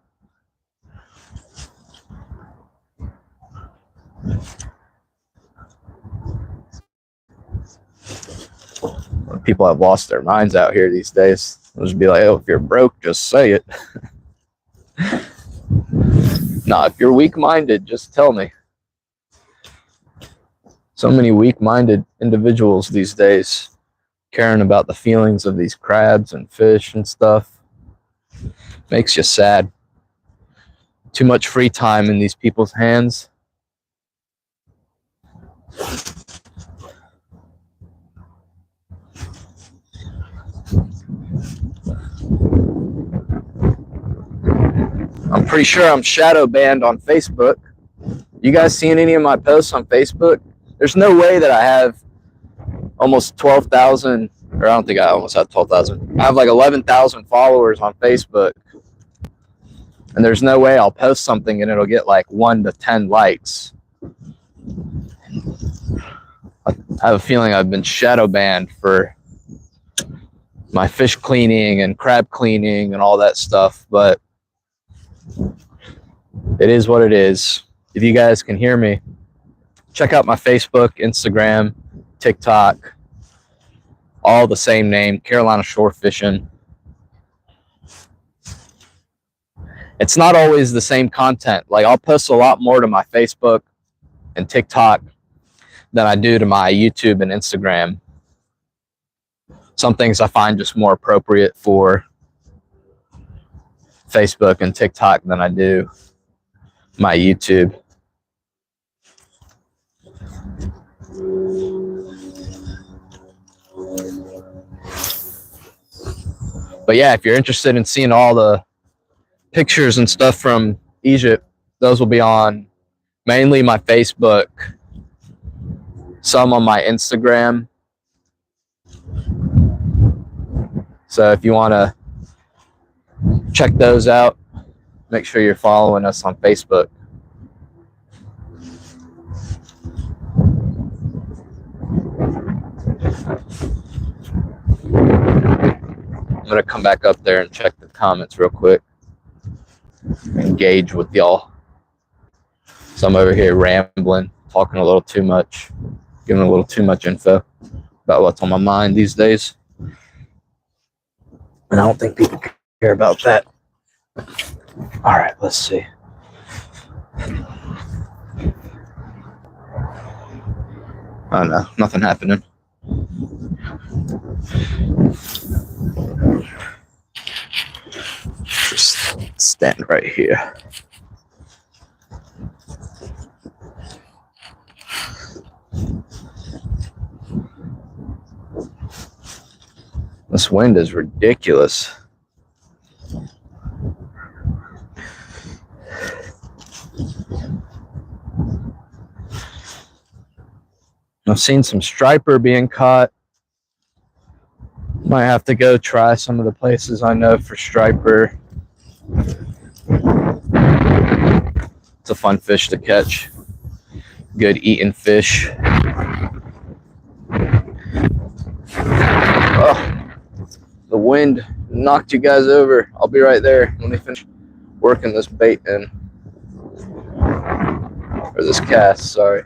People have lost their minds out here these days. They'll just be like, oh, if you're broke, just say it. Nah, if you're weak-minded, just tell me. So many weak-minded individuals these days caring about the feelings of these crabs and fish and stuff. Makes you sad. Too much free time in these people's hands. I'm pretty sure I'm shadow banned on Facebook. You guys seen any of my posts on Facebook? There's no way that I have almost 12,000, or I don't think I almost have 12,000. I have like 11,000 followers on Facebook. And there's no way I'll post something and it'll get like 1 to 10 likes. I have a feeling I've been shadow banned for my fish cleaning and crab cleaning and all that stuff, but it is what it is. If you guys can hear me, check out my Facebook, Instagram, TikTok, all the same name, Carolina Shore Fishing. It's not always the same content. Like, I'll post a lot more to my Facebook and TikTok than I do to my YouTube and Instagram. Some things I find just more appropriate for Facebook and TikTok than I do my YouTube. But yeah, if you're interested in seeing all the pictures and stuff from Egypt, those will be on mainly my Facebook, some on my Instagram. So if you want to check those out, make sure you're following us on Facebook. I'm going to come back up there and check the comments real quick. Engage with y'all. So I'm over here rambling, talking a little too much, giving a little too much info about what's on my mind these days. And I don't think people care about that. All right, let's see. Oh no, nothing happening. Just stand right here. This wind is ridiculous. I've seen some striper being caught. Might have to go try some of the places I know for striper. It's a fun fish to catch. Good eating fish. Oh, the wind knocked you guys over. I'll be right there. Let me finish working this bait in. Or this cast, sorry.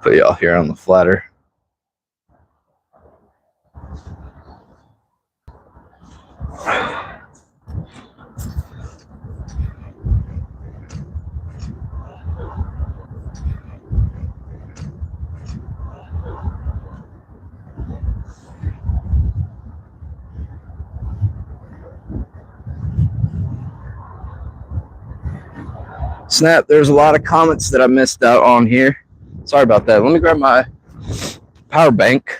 Put y'all here on the flatter. Snap, there's a lot of comments that I missed out on here. Sorry about that. Let me grab my power bank.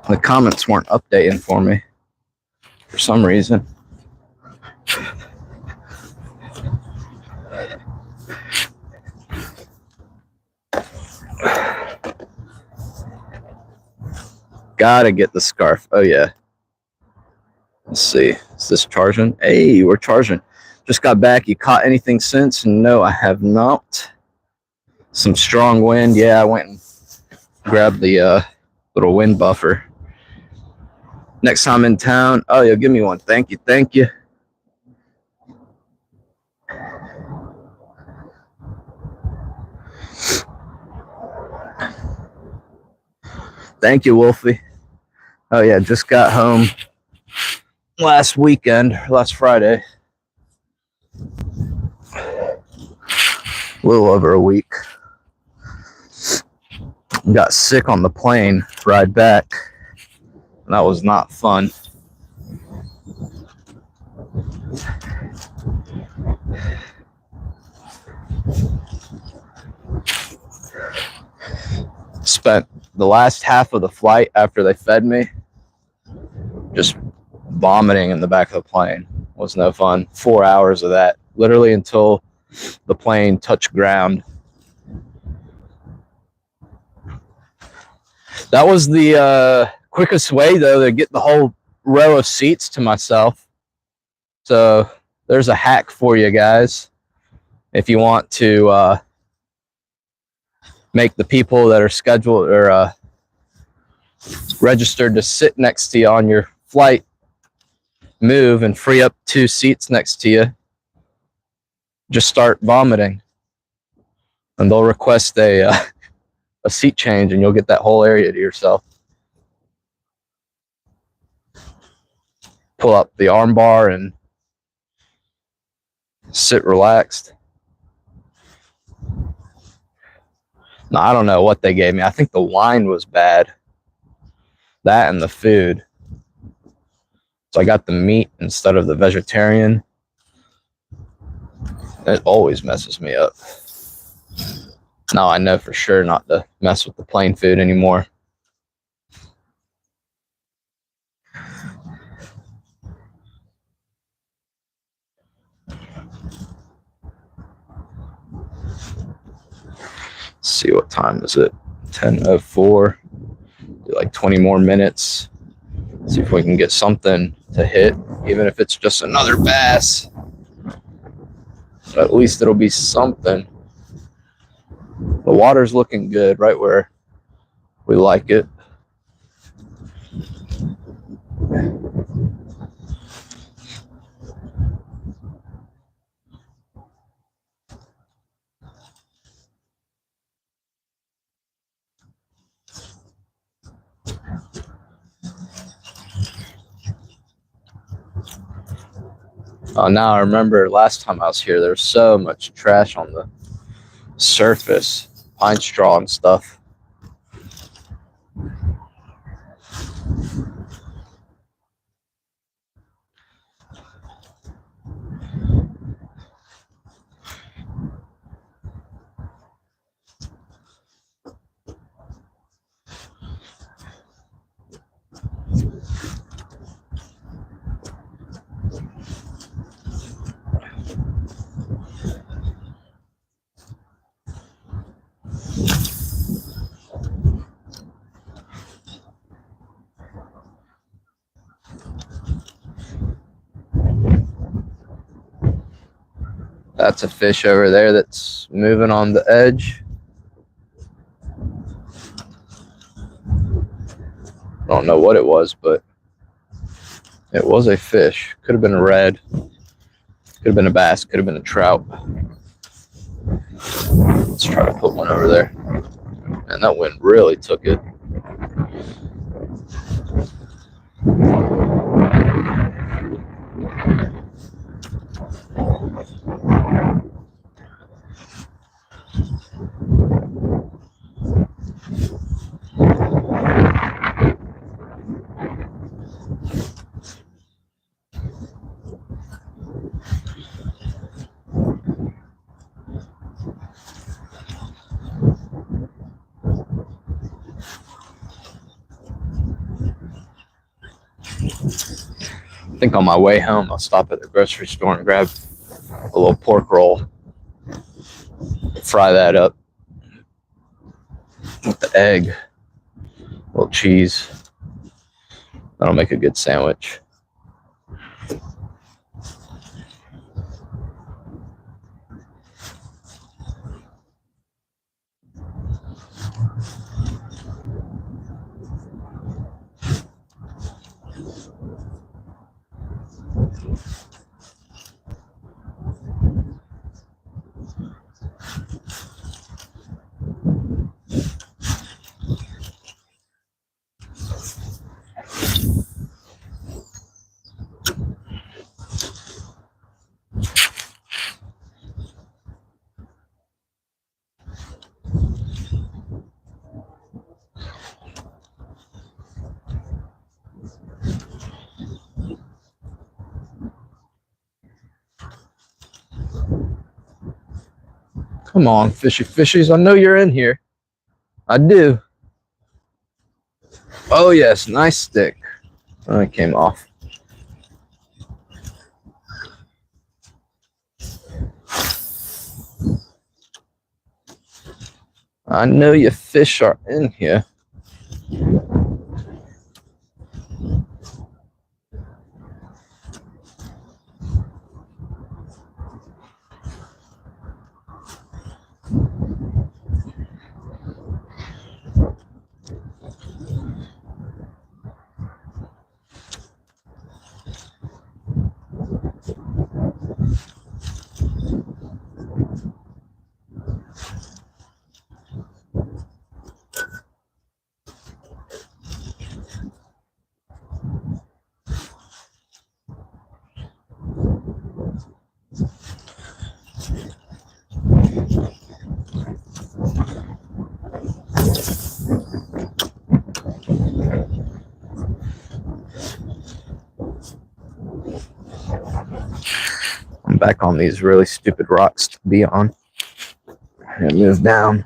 The comments weren't updating for me for some reason. Gotta get the scarf. Oh yeah. Let's see. Is this charging? Hey, we're charging. Just got back. You caught anything since? No, I have not. Some strong wind. Yeah, I went and grabbed the little wind buffer. Next time in town. Oh, you'll give me one. Thank you. Thank you. Thank you, Wolfie. Oh yeah, just got home last weekend, last Friday. A little over a week. Got sick on the plane ride back. That was not fun. Spent the last half of the flight after they fed me just vomiting in the back of the plane. Was no fun. 4 hours of that, literally until the plane touched ground. That was the quickest way, though, to get the whole row of seats to myself. So there's a hack for you guys if you want to make the people that are scheduled or registered to sit next to you on your flight move and free up 2 seats next to you. Just start vomiting, and they'll request a seat change, and you'll get that whole area to yourself. Pull up the arm bar and sit relaxed. No, I don't know what they gave me. I think the wine was bad. That and the food. So I got the meat instead of the vegetarian. It always messes me up. Now I know for sure not to mess with the plain food anymore. Let's see, what time is it? 10:04. Do like 20 more minutes. See if we can get something to hit, even if it's just another bass. But at least it'll be something. The water's looking good, right where we like it. Oh, now I remember last time I was here, there was so much trash on the surface, pine straw and stuff. That's a fish over there that's moving on the edge. I don't know what it was, but it was a fish. Could have been a red. Could have been a bass. Could have been a trout. Let's try to put one over there. And that wind really took it. think on my way home, I'll stop at the grocery store and grab a little pork roll. Fry that up with the egg, a little cheese. That'll make a good sandwich. Come on, fishy fishies. I know you're in here. I do. Oh, yes. Nice stick. Oh, it came off. I know your fish are in here. I'm back on these really stupid rocks to be on. I'm gonna move down.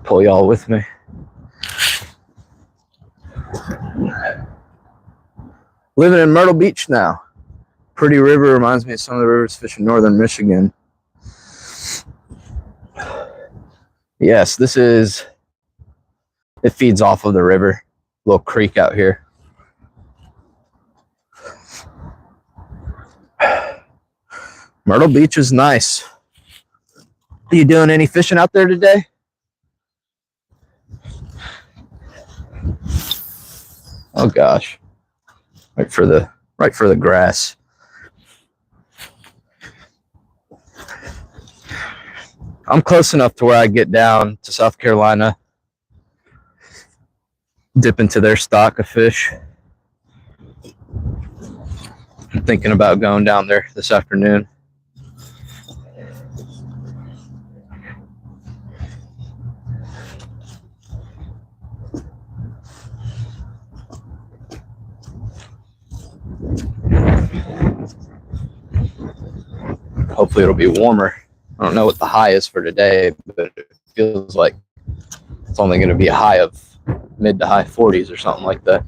Pull y'all with me. Living in Myrtle Beach now. Pretty river, reminds me of some of the rivers fish in northern Michigan. Yes, this is, it feeds off of the river. Little creek out here. Myrtle Beach is nice. Are you doing any fishing out there today? Oh gosh. Right for the grass. I'm close enough to where I get down to South Carolina, dip into their stock of fish. I'm thinking about going down there this afternoon. Hopefully it'll be warmer. I don't know what the high is for today, but it feels like it's only going to be a high of mid to high 40s or something like that.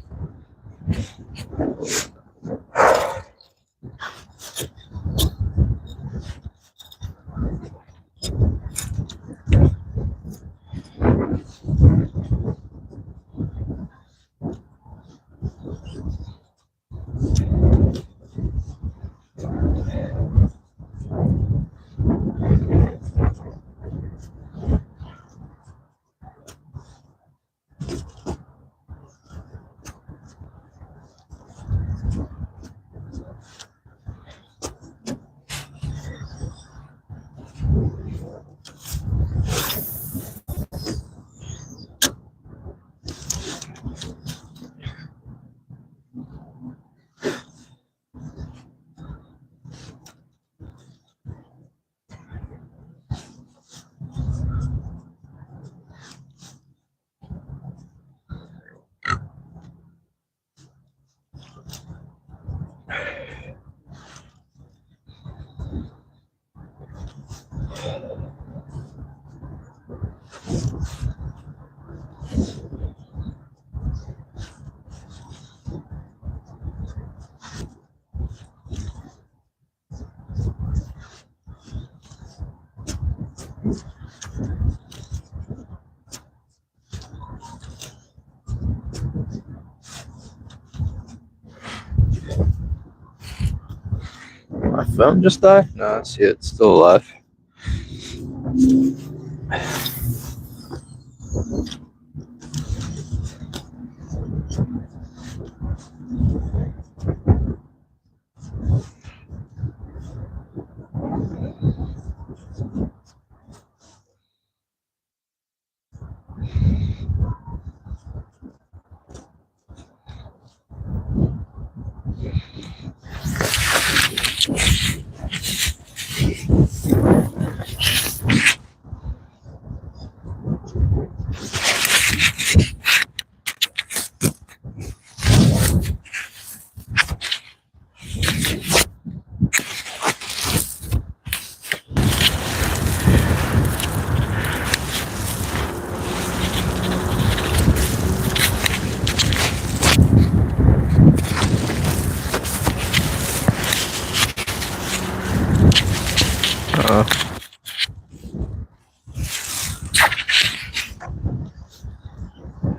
my phone just die? No, I see it's still alive.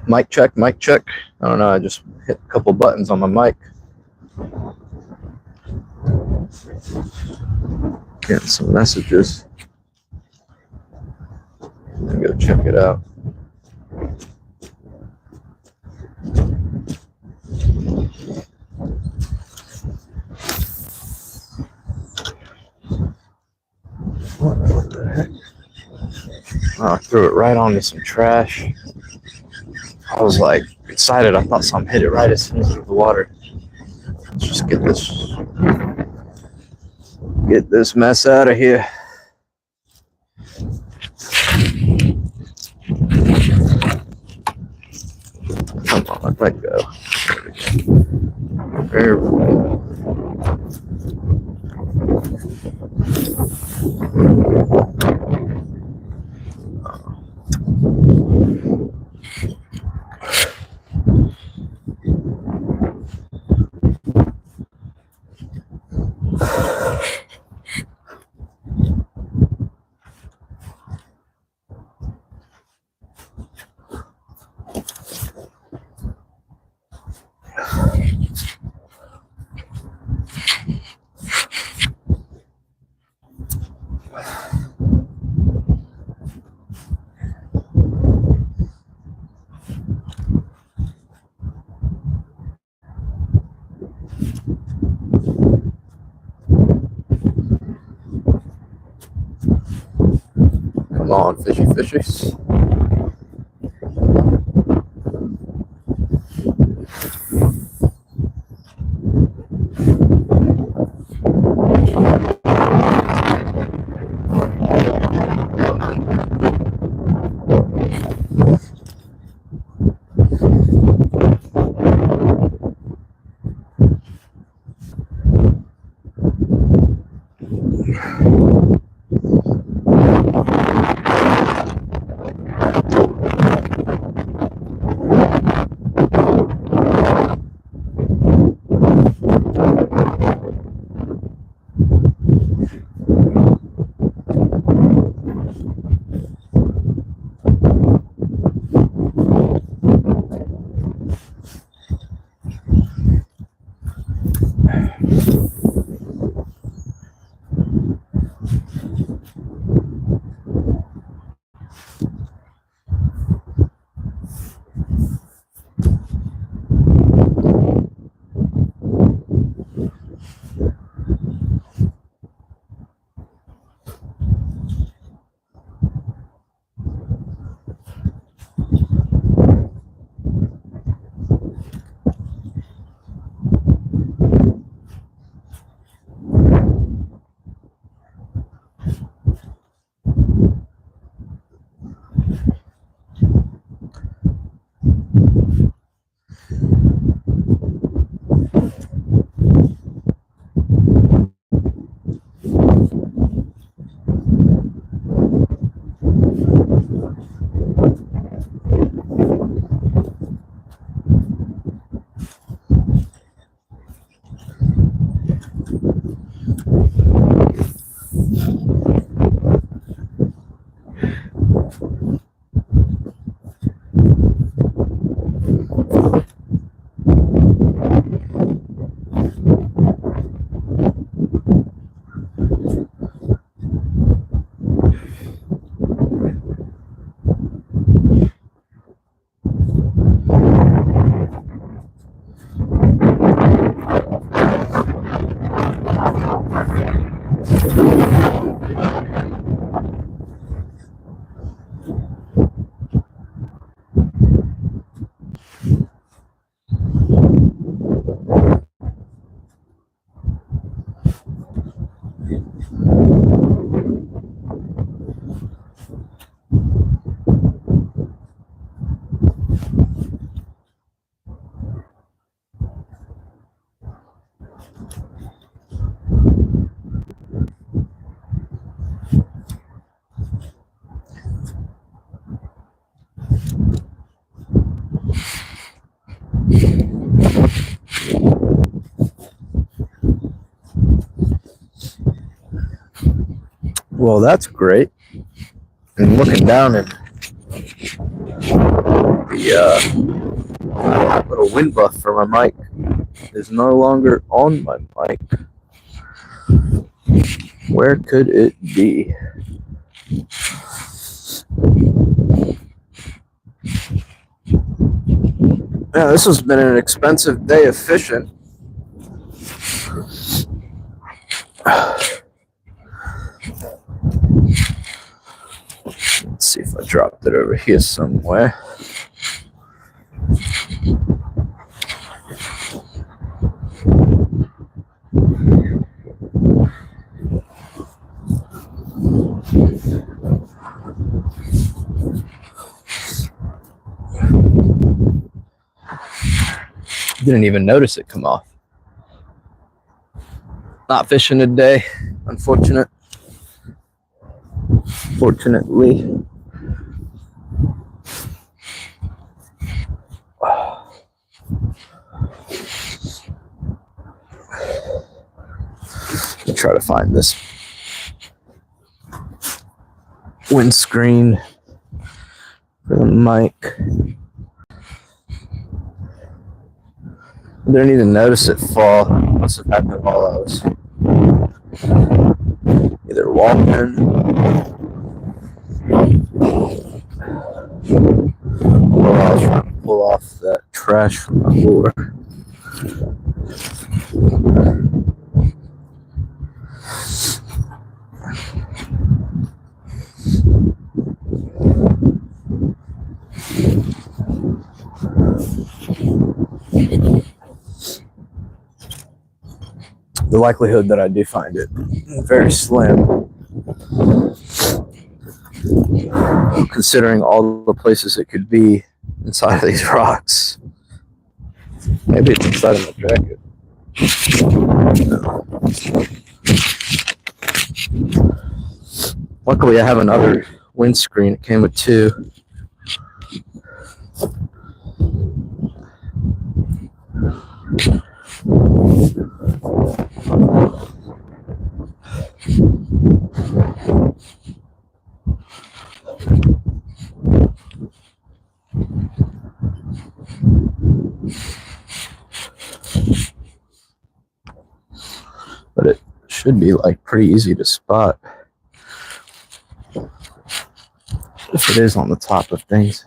Mic check, mic check. I don't know, I just hit a couple buttons on my mic. Getting some messages. I'm gonna go check it out. What the heck? Oh, I threw it right onto some trash. I was like excited. I thought something hit it right as soon as the water. Let's just get this mess out of here. Come on, let go. There we go. Come on, fishies. Well, that's great. And looking down at the little wind buff for my mic is no longer on my mic. Where could it be? Yeah, this has been an expensive day of fishing. Let's see if I dropped it over here somewhere. Didn't even notice it come off. Not fishing today, unfortunately. Let me try to find this windscreen for the mic. I didn't even notice it fall. It must have happened while I was either walking or I was trying to pull off that trash from my lure. The likelihood that I do find it very slim, considering all the places it could be inside of these rocks. Maybe it's inside of my jacket. No. Luckily, I have another windscreen. It came with two. But it should be like pretty easy to spot if it is on the top of things.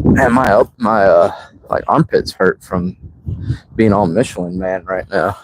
Man, my like armpits hurt from being all Michelin Man right now.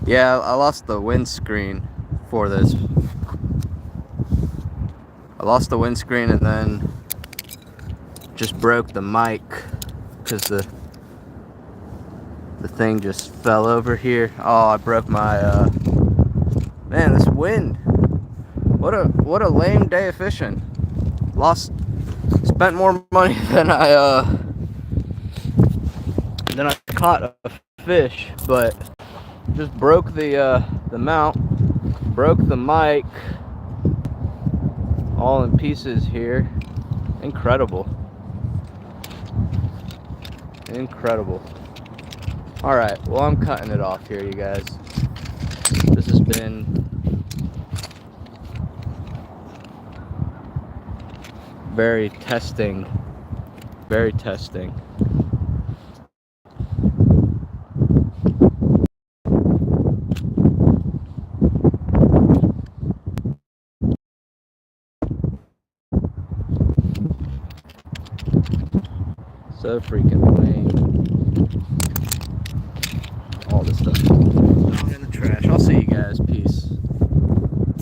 Yeah, I lost the windscreen for this. I lost the windscreen and then just broke the mic because the thing just fell over here. Oh, I broke my man, this wind. What a lame day of fishing. Spent more money than I caught a fish, but just broke the mount, broke the mic, all in pieces here. Incredible. All right, well, I'm cutting it off here, you guys. This has been very testing. So freaking lame. All this stuff thrown in the trash. I'll see you guys. Peace.